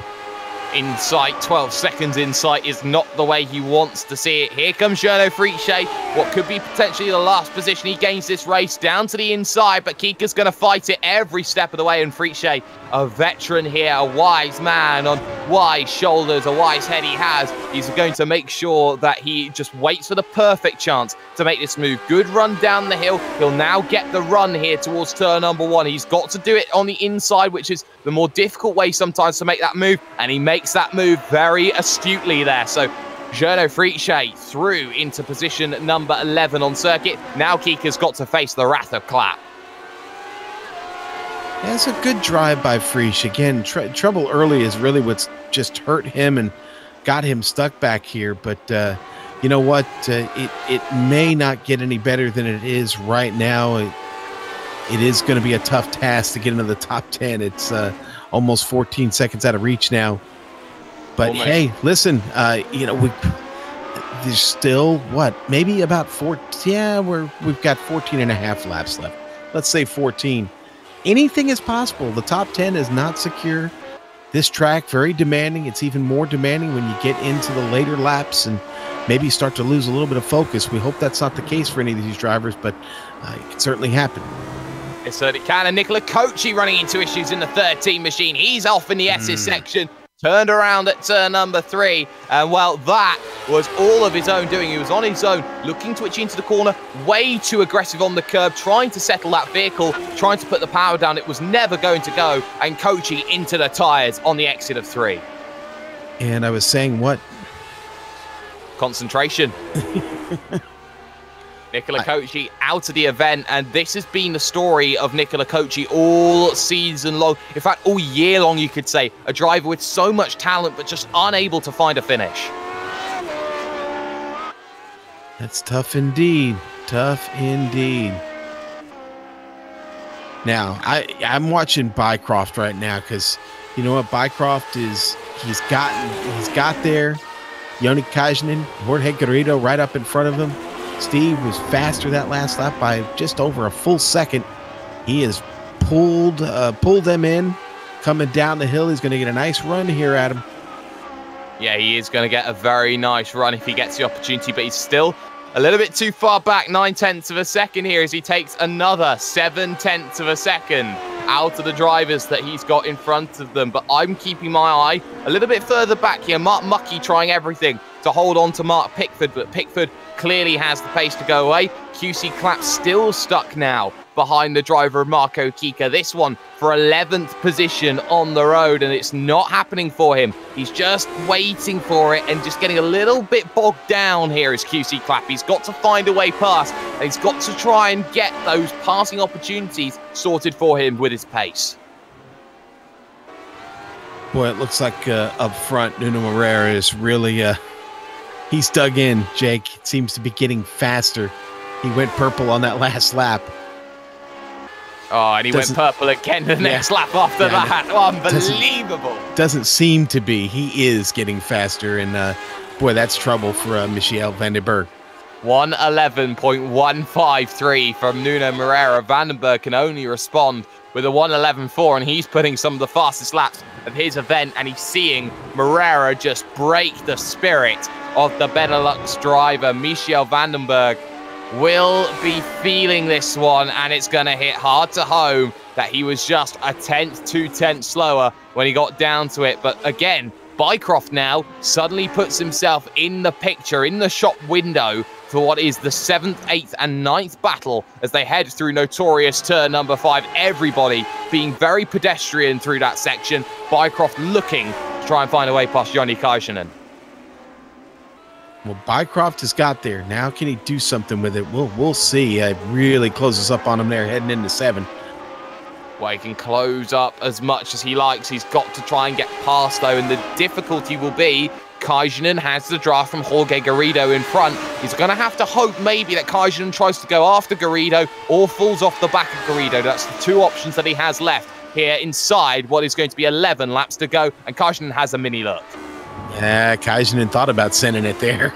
In sight, 12 seconds in sight is not the way he wants to see it. Here comes Journo Friche. What could be potentially the last position he gains this race, down to the inside, but Kika's going to fight it every step of the way. And Friche, a veteran here, a wise man on wise shoulders, a wise head he has. He's going to make sure that he just waits for the perfect chance to make this move. Good run down the hill. He'll now get the run here towards turn number 1. He's got to do it on the inside, which is the more difficult way sometimes to make that move, and he makes that move very astutely there. So Journo Friche through into position number 11 on circuit. Now Kika's got to face the wrath of Clapp. That's a good drive by Friche. Again, trouble early is really what's just hurt him and got him stuck back here. But you know what? It may not get any better than it is right now. It is going to be a tough task to get into the top 10. It's almost 14 seconds out of reach now. But almost. Hey, listen, there's still maybe about 4. Yeah, we've got 14 and a half laps left. Let's say 14. Anything is possible. The top 10 is not secure. This track, very demanding. It's even more demanding when you get into the later laps and maybe start to lose a little bit of focus. We hope that's not the case for any of these drivers, but it can certainly happen. It certainly can. And Nicola Kochi running into issues in the 13 machine. He's off in the S's section. Turned around at turn number 3, and well, that was all of his own doing. He was on his own, looking to itch into the corner, way too aggressive on the curb, trying to settle that vehicle, trying to put the power down. It was never going to go, and Kochi into the tyres on the exit of 3. And I was saying what? Concentration. Nicola Kochi out of the event, and this has been the story of Nicola Kochi all season long. In fact, all year long, you could say. A driver with so much talent, but just unable to find a finish. That's tough indeed. Tough indeed. Now, I'm watching Bycroft right now because you know what Bycroft is? He's got there. Yoni Kajnin, Jorge Garrido right up in front of him. Steve was faster that last lap by just over a full second. He has pulled them in. Coming down the hill, he's going to get a nice run here, Adam. Yeah, he is going to get a very nice run if he gets the opportunity, but he's still a little bit too far back. 9/10 of a second here as he takes another 7/10 of a second out of the drivers that he's got in front of them. But I'm keeping my eye a little bit further back here. Mark Muckey trying everything to hold on to Mark Pickford, but Pickford clearly has the pace to go away. QC Clapp still stuck now behind the driver of Marco Kika. This one for 11th position on the road, and it's not happening for him. He's just waiting for it and just getting a little bit bogged down here is QC Clapp. He's got to find a way past, and he's got to try and get those passing opportunities sorted for him with his pace. Boy, it looks like up front, Nuno Moreira is really... he's dug in, Jake. It seems to be getting faster. He went purple on that last lap. Oh, and he went purple again the next lap after that. Oh, unbelievable. Doesn't seem to be. He is getting faster, and boy, that's trouble for Michel Vandenberg. 1:11.153 from Nuno Moreira. Vandenberg can only respond with a 1:11.4, and he's putting some of the fastest laps of his event, and he's seeing Moreira just break the spirit of the Benelux driver. Michel Vandenberg will be feeling this one, and it's going to hit hard to home that he was just a 2/10 slower when he got down to it. But again, Bycroft now suddenly puts himself in the picture, in the shop window for what is the 7th, 8th and 9th battle as they head through notorious turn number 5. Everybody being very pedestrian through that section. Bycroft looking to try and find a way past Joni Kaishinen. Well, Bycroft has got there. Now can he do something with it? We'll see. It really closes up on him there heading into 7. Well, he can close up as much as he likes. He's got to try and get past, though, and the difficulty will be Kaishinen has the draft from Jorge Garrido in front. He's going to have to hope maybe that Kaishinen tries to go after Garrido or falls off the back of Garrido. That's the two options that he has left here inside what is going to be 11 laps to go, and Kaishinen has a mini look. Yeah, Kaishinen thought about sending it there.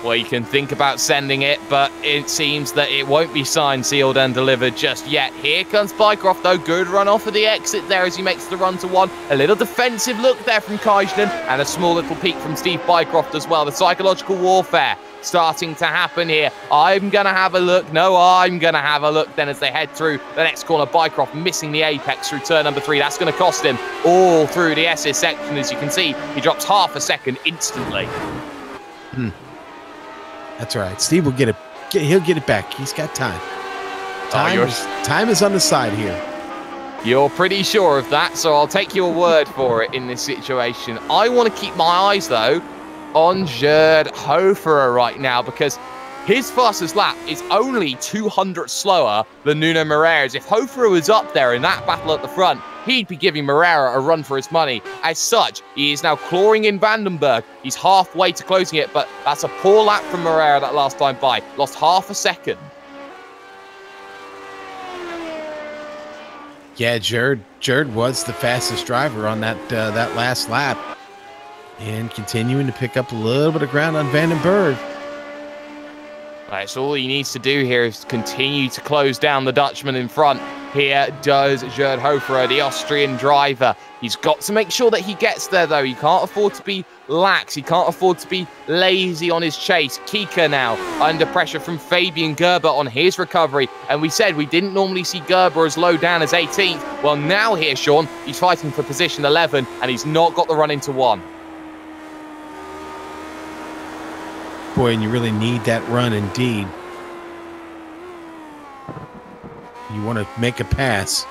Well, you can think about sending it, but it seems that it won't be signed, sealed and delivered just yet. Here comes Bycroft, though. Good run off of the exit there as he makes the run to 1. A little defensive look there from Kaishinen, and a small little peek from Steve Bycroft as well. The psychological warfare starting to happen here. I'm going to have a look. No, I'm going to have a look then as they head through the next corner. Bycroft missing the apex through turn number 3. That's going to cost him all through the SS section. As you can see, he drops half a second instantly. That's all right. Steve will get it. He'll get it back. He's got time. Time is on the side here. You're pretty sure of that, so I'll take your word for it in this situation. I want to keep my eyes, though, on Gerd Hoferer right now, because his fastest lap is only 200 slower than Nuno Moreira's. If Hoferer was up there in that battle at the front, he'd be giving Moreira a run for his money. As such, he is now clawing in Vandenberg. He's halfway to closing it, but that's a poor lap from Moreira that last time by. Lost half a second. Yeah, Gerd was the fastest driver on that last lap, and continuing to pick up a little bit of ground on Vandenberg. Right, so all he needs to do here is continue to close down the Dutchman in front. here does Gerd Hofer, the Austrian driver. He's got to make sure that he gets there, though. He can't afford to be lax. He can't afford to be lazy on his chase. Kika now under pressure from Fabian Gerber on his recovery. And we said we didn't normally see Gerber as low down as 18th. Well, now here, Sean, he's fighting for position 11, and he's not got the run into 1. Boy, and you really need that run indeed. You want to make a pass.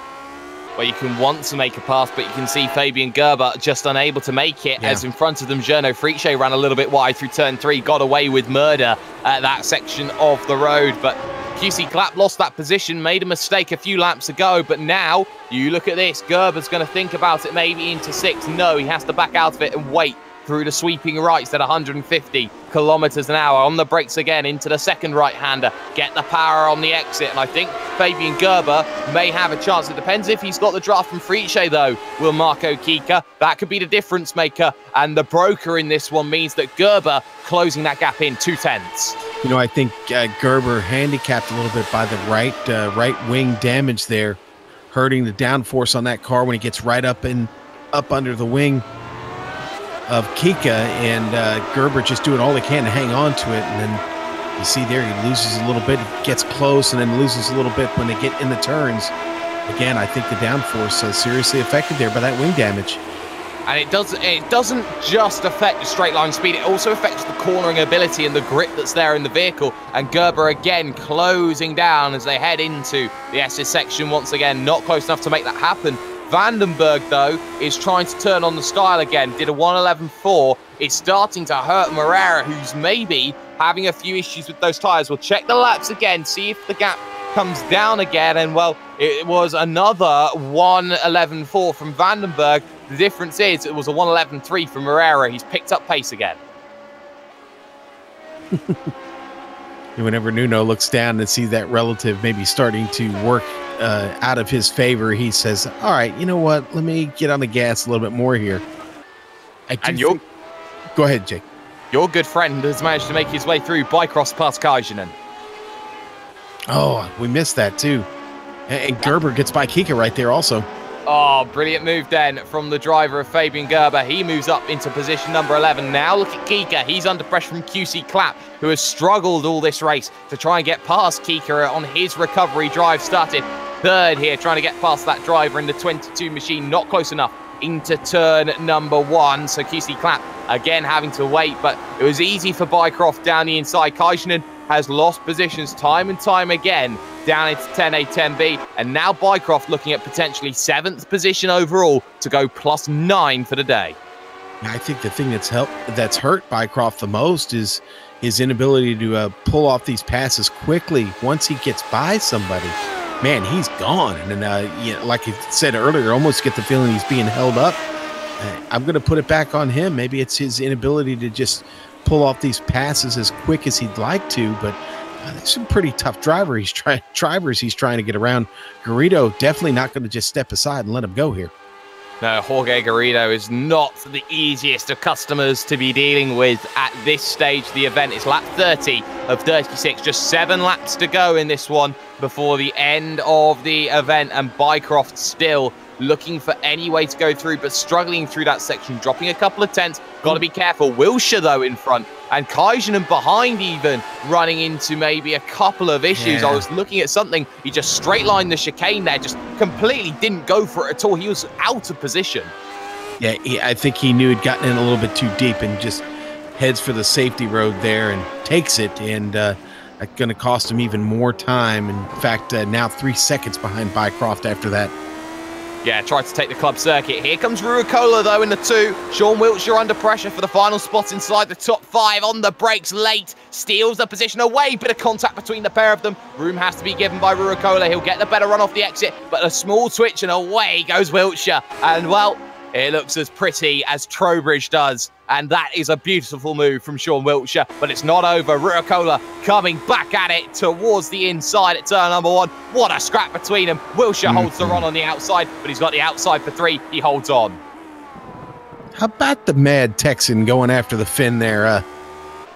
Well, you can want to make a pass, but you can see Fabian Gerber just unable to make it, as in front of them, Journo Friche ran a little bit wide through turn 3, got away with murder at that section of the road. But QC Clapp lost that position, made a mistake a few laps ago, but now you look at this. Gerber's going to think about it maybe into 6. No, he has to back out of it and wait through the sweeping rights at 150 kilometers an hour. On the brakes again into the second right-hander. Get the power on the exit, and I think Fabian Gerber may have a chance. It depends if he's got the draft from Friche, though, will Marco Kika. That could be the difference maker, and the broker in this one means that Gerber closing that gap in 2/10. You know, I think Gerber handicapped a little bit by the right wing damage there, hurting the downforce on that car when he gets right up under the wing of Kika, and Gerber just doing all he can to hang on to it. And then you see there he loses a little bit, gets close, and then loses a little bit when they get in the turns. Again, I think the downforce is seriously affected there by that wing damage. And it doesn't just affect the straight line speed, it also affects the cornering ability and the grip that's there in the vehicle. And Gerber again closing down as they head into the SS section once again, not close enough to make that happen. Vandenberg, though, is trying to turn on the style again. Did a 1:11.4. It's starting to hurt Moreira, who's maybe having a few issues with those tyres. We'll check the laps again, see if the gap comes down again. And, well, it was another 1:11.4 from Vandenberg. The difference is it was a 1:11.3 from Moreira. He's picked up pace again. Whenever Nuno looks down and sees that relative maybe starting to work out of his favor, he says, all right, you know what? Let me get on the gas a little bit more here. Go ahead, Jake. Your good friend has managed to make his way through Bycross past Kajanen. Oh, we missed that too. And Gerber gets by Kika right there also. Oh, brilliant move then from the driver of Fabian Gerber. He moves up into position number 11. Now look at Kika. He's under pressure from QC Clapp, who has struggled all this race to try and get past Kika on his recovery drive. Started third here, trying to get past that driver in the 22 machine. Not close enough into turn number 1. So QC Clapp again having to wait, but it was easy for Bycroft down the inside. Kajanen has lost positions time and time again down into 10A, 10B, and now Bycroft looking at potentially 7th position overall to go +9 for the day. I think the thing that's hurt Bycroft the most is his inability to pull off these passes quickly. Once he gets by somebody, man, he's gone. And like I said earlier, almost get the feeling he's being held up. I'm going to put it back on him. Maybe it's his inability to just pull off these passes as quick as he'd like to, but that's some pretty tough drivers he's trying to get around. Garrido definitely not going to just step aside and let him go here. No, Jorge Garrido is not the easiest of customers to be dealing with at this stage of the event. It's lap 30 of 36, just 7 laps to go in this one before the end of the event, and Bycroft still looking for any way to go through, but struggling through that section, dropping a couple of tenths. Got to be careful. Wilshire, though, in front, and Kajanen behind, even running into maybe a couple of issues. I was looking at something. He just straight lined the chicane there, just completely didn't go for it at all. He was out of position. Yeah, I think he knew he'd gotten in a little bit too deep and just heads for the safety road there and takes it, and that's going to cost him even more time. In fact, now 3 seconds behind Bycroft after that. Yeah, tried to take the club circuit. Here comes Ruicola, though, in the 2. Sean Wiltshire under pressure for the final spot inside the top 5. On the brakes late. Steals the position away. Bit of contact between the pair of them. Room has to be given by Ruicola. He'll get the better run off the exit, but a small twitch and away goes Wiltshire. And, well, it looks as pretty as Trowbridge does. And that is a beautiful move from Sean Wiltshire, but it's not over. Ruicola coming back at it towards the inside at turn number 1. What a scrap between them. Wiltshire holds the run on the outside, but he's got the outside for 3. He holds on. How about the Mad Texan going after the Finn there?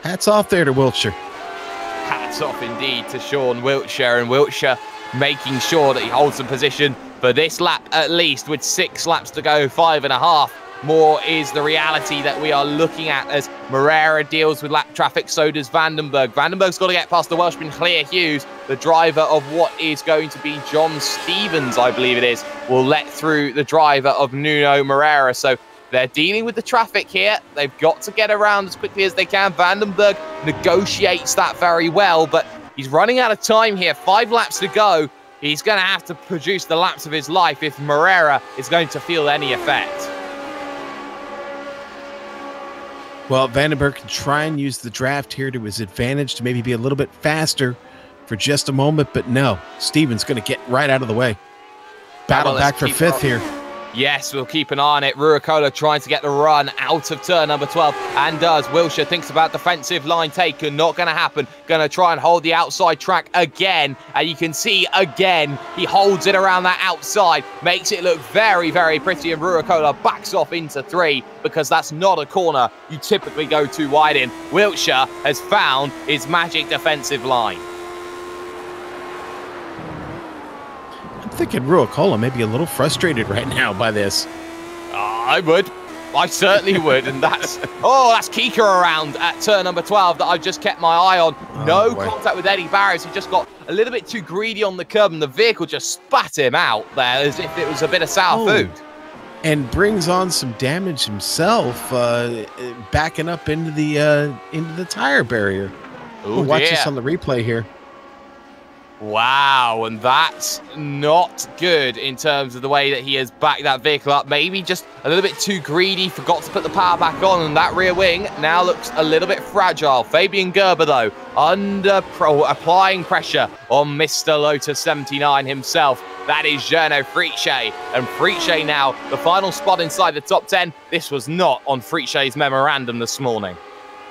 Hats off there to Wiltshire. Hats off indeed to Sean Wiltshire, and Wiltshire making sure that he holds the position for this lap at least, with 6 laps to go, 5.5 more is the reality that we are looking at as Moreira deals with lap traffic. So does Vandenberg. Vandenberg's got to get past the Welshman Clear Hughes. The driver of what is going to be John Stevens, I believe it is, will let through the driver of Nuno Moreira. So they're dealing with the traffic here. They've got to get around as quickly as they can. Vandenberg negotiates that very well, but he's running out of time here. 5 laps to go. He's going to have to produce the laps of his life if Moreira is going to feel any effect. Well, Vandenberg can try and use the draft here to his advantage to maybe be a little bit faster for just a moment, but no, Stevens going to get right out of the way. Battle back for 5th here. Yes, we'll keep an eye on it. Ruokola trying to get the run out of turn number 12, and does. Wilshire thinks about defensive line taken. Not going to happen. Going to try and hold the outside track again. And you can see again, he holds it around that outside. Makes it look very, very pretty. And Ruokola backs off into 3 because that's not a corner you typically go too wide in. Wilshire has found his magic defensive line. I'm thinking Ruokola may be a little frustrated right now by this. I would. I certainly would. And that's Kika around at turn number 12 that I've just kept my eye on. No contact with Eddie Barris. He just got a little bit too greedy on the curb, and the vehicle just spat him out there as if it was a bit of sour food. And brings on some damage himself, backing up into the tire barrier. We'll watch this on the replay here. Wow, and that's not good in terms of the way that he has backed that vehicle up. Maybe just a little bit too greedy, forgot to put the power back on, and that rear wing now looks a little bit fragile. Fabian Gerber, though, applying pressure on Mr. Lotus 79 himself. That is Journo Friche, and Friche now the final spot inside the top 10. This was not on Friche's memorandum this morning.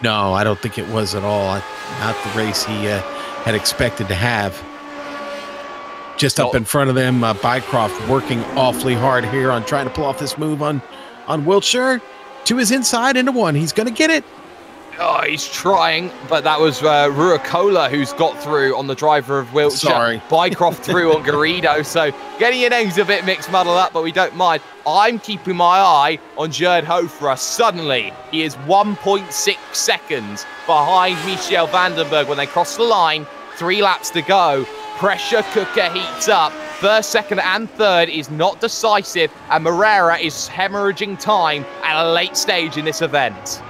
No, I don't think it was at all. Not the race he had expected to have. Just up in front of them, Bycroft working awfully hard here on trying to pull off this move on Wiltshire. To his inside into 1. He's going to get it. Oh, he's trying, but that was Ruokola who's got through on the driver of Wiltshire. Sorry. Bycroft through on Garrido, so getting your names a bit mixed muddled up, but we don't mind. I'm keeping my eye on Gerd Hofra. Suddenly, he is 1.6 seconds behind Michel Vandenberg when they cross the line. 3 laps to go. Pressure cooker heats up. 1st, 2nd, and 3rd is not decisive, and Moreira is hemorrhaging time at a late stage in this event.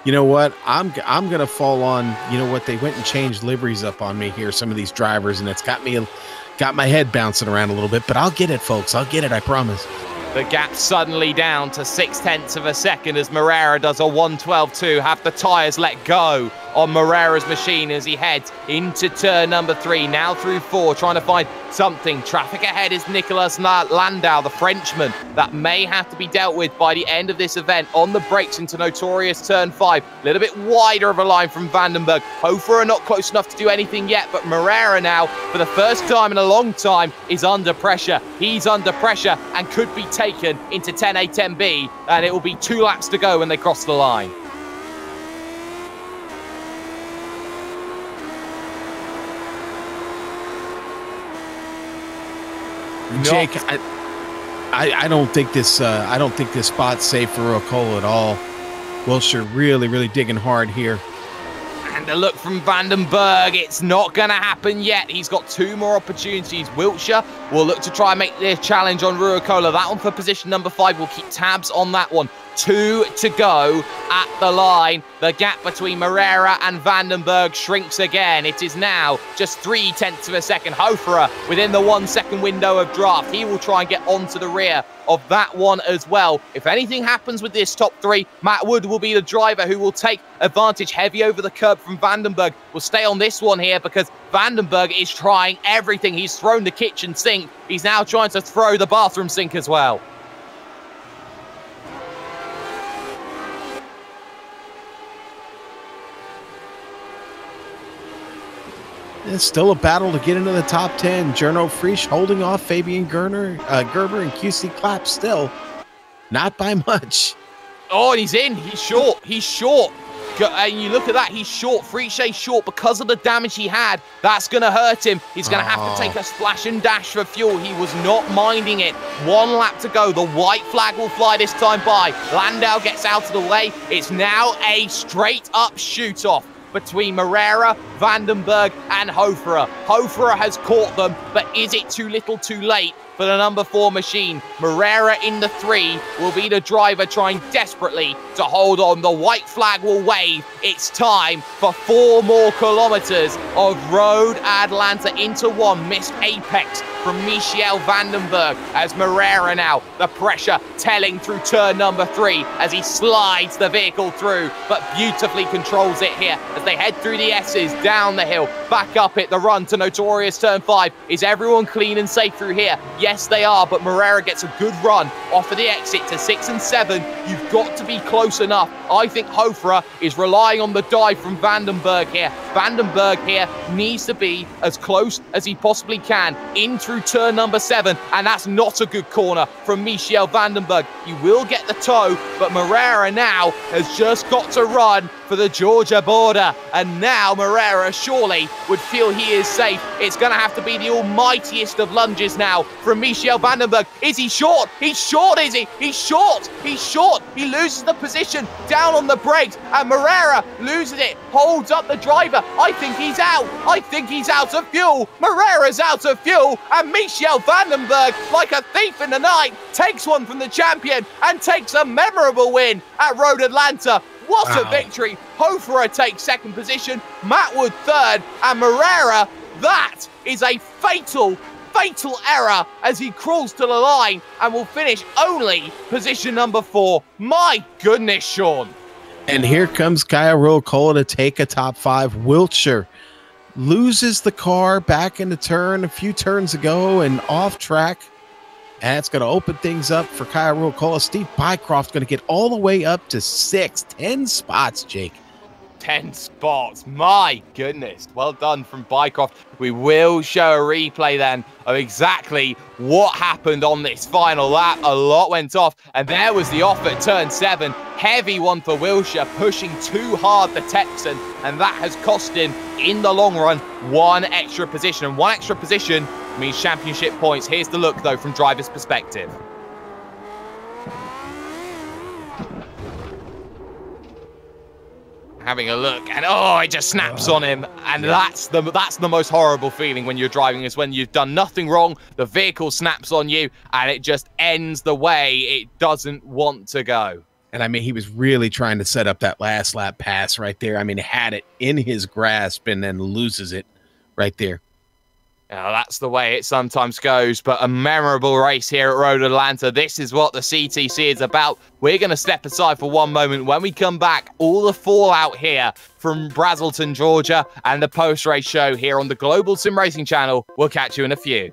You know what? I'm gonna fall on. You know what? They went and changed liveries up on me here. Some of these drivers, and it's got my head bouncing around a little bit. But I'll get it, folks. I'll get it. I promise. The gap suddenly down to 0.6 of a second as Moreira does a 1:12.2. Have the tyres let go on Moreira's machine as he heads into turn number 3. Now through 4, trying to find something. Traffic ahead is Nicolas Landau, the Frenchman. That may have to be dealt with by the end of this event. On the brakes into notorious turn 5. A little bit wider of a line from Vandenberg. Hofer are not close enough to do anything yet, but Moreira now, for the first time in a long time, is under pressure. He's under pressure and could be taken into 10A, 10B, and it will be 2 laps to go when they cross the line. Jake, I don't think this spot's safe for Ruokola at all. Wilshire really digging hard here. And a look from Vandenberg, it's not going to happen yet. He's got 2 more opportunities. Wiltshire will look to try and make their challenge on Ruokola. That one for position number 5. We'll keep tabs on that one. 2 to go at the line. The gap between Moreira and Vandenberg shrinks again. It is now just 0.3 of a second. Hofer within the 1 second window of draft. He will try and get onto the rear of that one as well. If anything happens with this top 3, Matt Wood will be the driver who will take advantage heavy over the curb from Vandenberg. We'll stay on this one here because Vandenberg is trying everything. He's thrown the kitchen sink. He's now trying to throw the bathroom sink as well. It's still a battle to get into the top 10. Journo Frisch holding off Fabian Gerber and QC Clapp still. Not by much. Oh, and he's in. He's short. He's short. And you look at that, he's short. Friche short because of the damage he had. That's going to hurt him. He's going to have to take a splash and dash for fuel. He was not minding it. 1 lap to go. The white flag will fly this time by. Landau gets out of the way. It's now a straight-up shoot-off between Moreira, Vandenberg, and Hoferer. Hoferer has caught them, but is it too little too late for the number 4 machine? Moreira in the 3 will be the driver trying desperately to hold on. The white flag will wave. It's time for 4 more kilometers of Road Atlanta into 1. Missed apex from Michiel Vandenberg as Moreira now, the pressure telling through turn number 3 as he slides the vehicle through, but beautifully controls it here as they head through the S's, down the hill, back up it, the run to Notorious turn 5. Is everyone clean and safe through here? Yes, they are, but Moreira gets a good run off of the exit to 6 and 7. You've got to be close enough. I think Hoferer is relying on the dive from Vandenberg here. Vandenberg here needs to be as close as he possibly can in through turn number 7, and that's not a good corner from Michiel Vandenberg. He will get the toe, but Moreira now has just got to run for the Georgia border, and now Moreira surely would feel he is safe. It's going to have to be the almightiest of lunges now from Michiel Vandenberg. Is he short? He's short, is he? He's short. He's short. He loses the position down on the brakes, and Moreira loses it, holds up the driver. I think he's out. I think he's out of fuel. Moreira's out of fuel, and Michiel Vandenberg, like a thief in the night, takes one from the champion and takes a memorable win at Road Atlanta. What a victory. Hoferer takes 2nd position, Matt Wood 3rd, and Moreira, that is a fatal error as he crawls to the line and will finish only position number 4. My goodness, Sean. And here comes Kyle Roll-Cola to take a top 5. Wiltshire loses the car back in the turn a few turns ago and off track. And it's going to open things up for Kyle Roll-Cola. Steve Bycroft's going to get all the way up to 6. 10 spots, Jake. 10 spots. My goodness. Well done from Bycroft. We will show a replay then of exactly what happened on this final lap. A lot went off, and there was the off at turn 7. Heavy one for Wilshire, pushing too hard the Texan, and that has cost him, in the long run, 1 extra position. And 1 extra position means championship points. Here's the look, though, from driver's perspective. Having a look, and it just snaps on him, and that's the most horrible feeling when you're driving, is when you've done nothing wrong, the vehicle snaps on you, and it just ends the way it doesn't want to go. And I mean, he was really trying to set up that last lap pass right there. I mean, had it in his grasp and then loses it right there. Now, that's the way it sometimes goes, but a memorable race here at Road Atlanta. This is what the CTC is about. We're going to step aside for one moment. When we come back, all the fallout here from Brazelton, Georgia, and the post-race show here on the Global Sim Racing channel. We'll catch you in a few.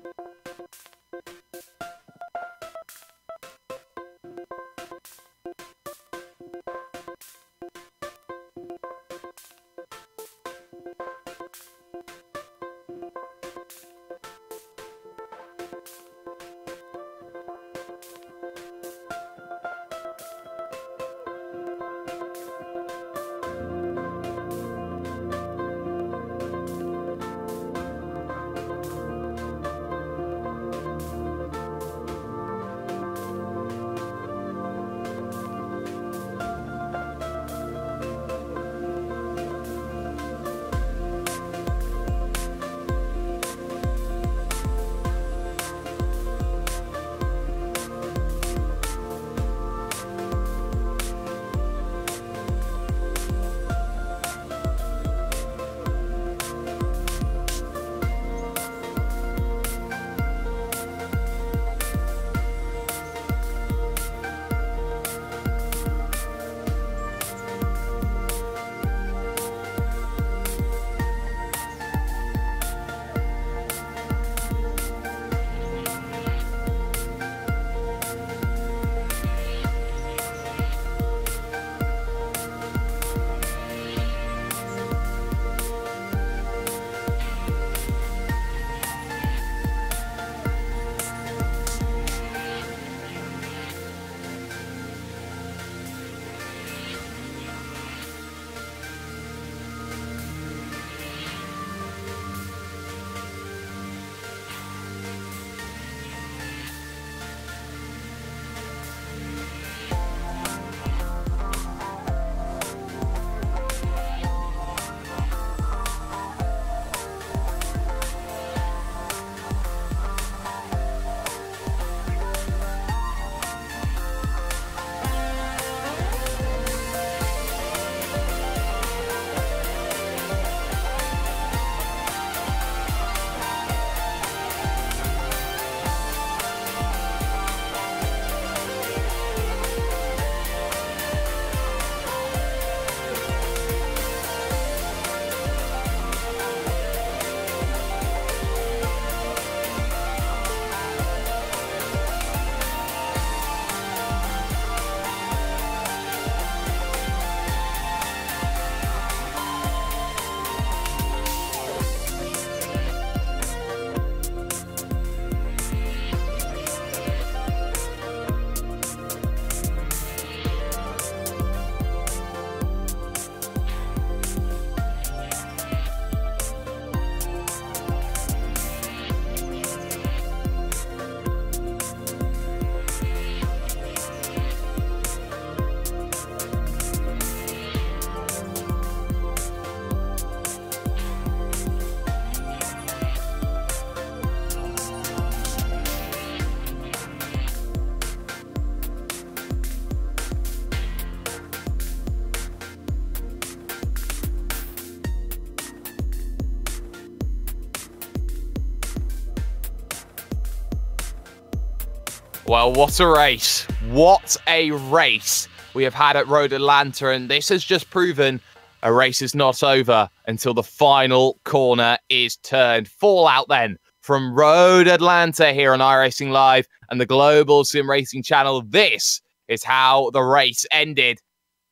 Well, what a race. What a race we have had at Road Atlanta, and this has just proven a race is not over until the final corner is turned. Fallout then from Road Atlanta here on iRacing Live and the Global Sim Racing channel. This is how the race ended.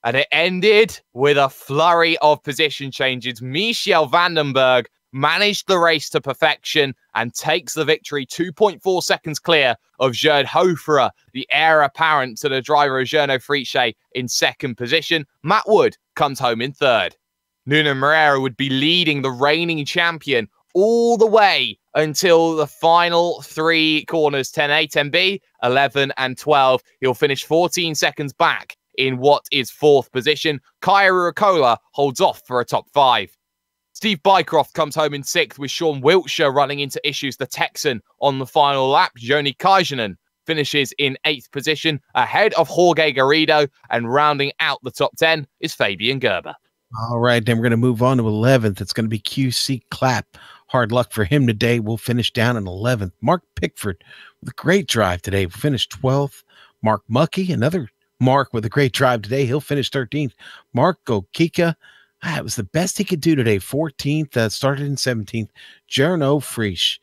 And it ended with a flurry of position changes. Michel Vandenberg managed the race to perfection and takes the victory 2.4 seconds clear of Gerd Hoferer, the heir apparent to the driver of Journo Friche, in second position. Matt Wood comes home in third. Nuno Moreira would be leading the reigning champion all the way until the final three corners, 10A, 10B, 11 and 12. He'll finish 14 seconds back in what is fourth position. Kaya Rucola holds off for a top five. Steve Bycroft comes home in sixth, with Sean Wiltshire running into issues, the Texan, on the final lap. Joni Kajanen finishes in eighth position, ahead of Jorge Garrido, and rounding out the top 10 is Fabian Gerber. All right, then we're going to move on to 11th. It's going to be QC Clapp. Hard luck for him today. We'll finish down in 11th. Mark Pickford with a great drive today. We'll finish 12th. Mark Muckey, another Mark with a great drive today. He'll finish 13th. Marco Kika, it was the best he could do today. 14th, started in 17th. Journo Friche,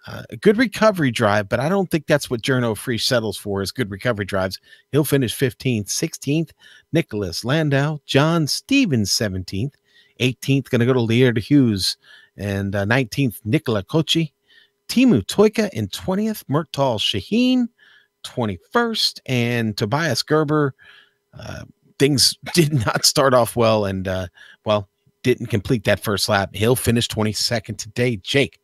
a good recovery drive, but I don't think that's what Journo Friche settles for, is good recovery drives. He'll finish 15th. 16th, Nicholas Landau. John Stevens, 17th. 18th, going to go to Lier Hughes. And 19th, Nicola Kochi. Timu Toika in 20th. Murtal Shaheen, 21st. And Tobias Gerber, things did not start off well, and didn't complete that first lap. He'll finish 22nd today. Jake.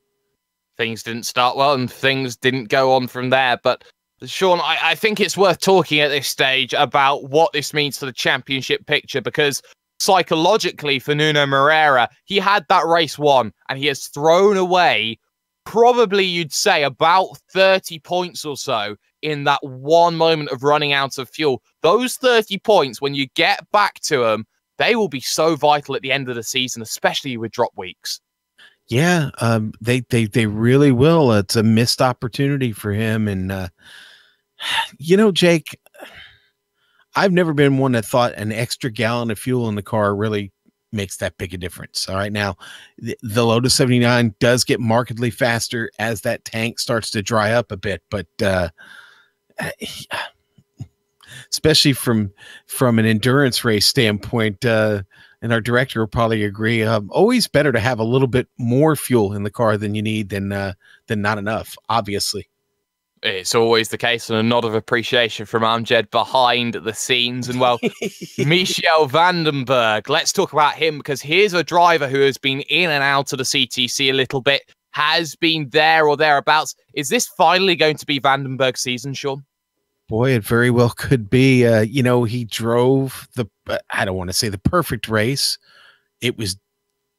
Things didn't start well and things didn't go on from there. But Sean, I think it's worth talking at this stage about what this means to the championship picture, because psychologically for Nuno Moreira, he had that race won and he has thrown away probably, you'd say, about 30 points or so in that one moment of running out of fuel. Those 30 points, when you get back to them, they will be so vital at the end of the season, especially with drop weeks. Yeah, they really will. It's a missed opportunity for him. And, Jake, I've never been one that thought an extra gallon of fuel in the car really makes that big a difference. All right. Now, the Lotus 79 does get markedly faster as that tank starts to dry up a bit, but especially from an endurance race standpoint, and our director will probably agree, always better to have a little bit more fuel in the car than you need than not enough, obviously. It's always the case, and a nod of appreciation from Amjad behind the scenes. And, well, Michel Vandenberg, let's talk about him, because here's a driver who has been in and out of the CTC a little bit, has been there or thereabouts. Is this finally going to be Vandenberg's season, Sean? Boy, it very well could be. He drove I don't want to say the perfect race. It was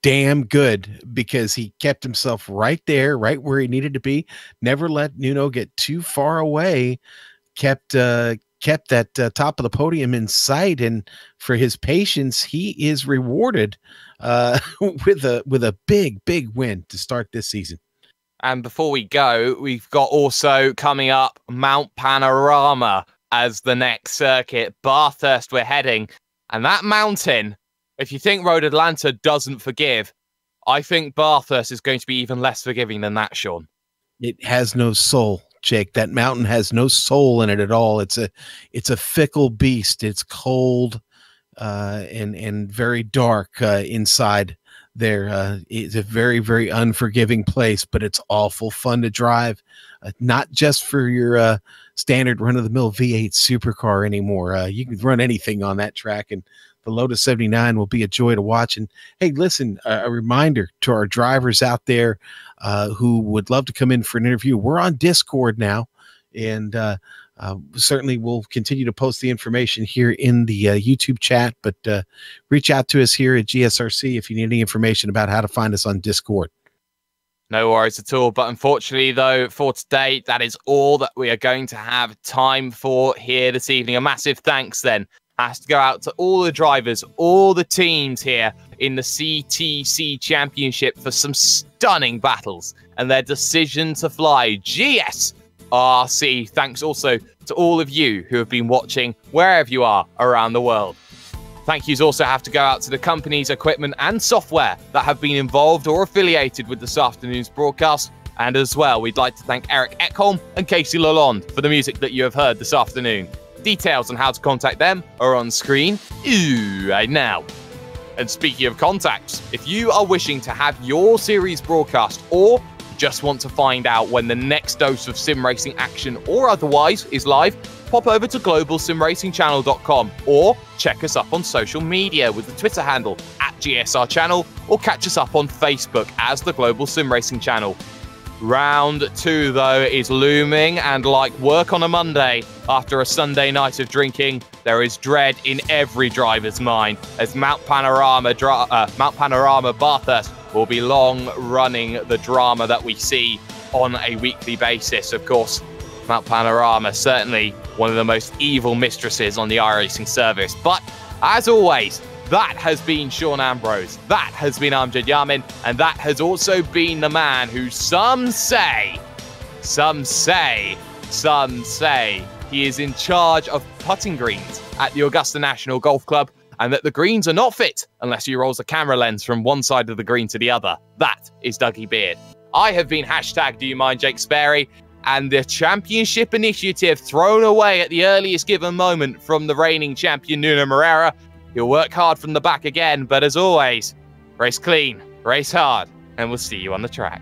damn good because he kept himself right there, right where he needed to be. Never let Nuno get too far away. Kept that top of the podium in sight, and for his patience, he is rewarded with a big win to start this season. And before we go, we've got also coming up Mount Panorama as the next circuit. Bathurst we're heading, and that mountain, if you think Road Atlanta doesn't forgive, I think Bathurst is going to be even less forgiving than that, Sean. It has no soul, Jake. That mountain has no soul in it at all. It's a fickle beast. It's cold and very dark inside there. It's a very, very unforgiving place, but it's awful fun to drive. Not just for your standard run-of-the-mill V8 supercar anymore. You can run anything on that track, and the Lotus 79 will be a joy to watch. And hey, listen, a reminder to our drivers out there who would love to come in for an interview. We're on Discord now, and certainly we'll continue to post the information here in the YouTube chat, but reach out to us here at GSRC if you need any information about how to find us on Discord. No worries at all. But unfortunately, though, for today, that is all that we are going to have time for here this evening. A massive thanks then has to go out to all the drivers, all the teams here in the CTC Championship for some stunning battles and their decision to fly. GSRC GSRC. Thanks also to all of you who have been watching wherever you are around the world. Thank yous also have to go out to the companies, equipment and software that have been involved or affiliated with this afternoon's broadcast. And as well, we'd like to thank Eric Ekholm and Casey Lalonde for the music that you have heard this afternoon. Details on how to contact them are on screen right now. And speaking of contacts, if you are wishing to have your series broadcast or just want to find out when the next dose of sim racing action or otherwise is live, pop over to globalsimracingchannel.com or check us up on social media with the Twitter handle @GSR Channel or catch us up on Facebook as the Global Sim Racing Channel. Round 2, though, is looming, and like work on a Monday, after a Sunday night of drinking, there is dread in every driver's mind, as Mount Panorama Bathurst will be long running the drama that we see on a weekly basis. Of course, Mount Panorama, certainly one of the most evil mistresses on the iRacing service. But, as always, that has been Sean Ambrose, that has been Amjad Yamin, and that has also been the man who some say he is in charge of putting greens at the Augusta National Golf Club, and that the greens are not fit unless he rolls a camera lens from one side of the green to the other. That is Dougie Beard. I have been #DoYouMindJake Sperry, and the championship initiative thrown away at the earliest given moment from the reigning champion Nuno Moreira. He'll work hard from the back again, but as always, race clean, race hard, and we'll see you on the track.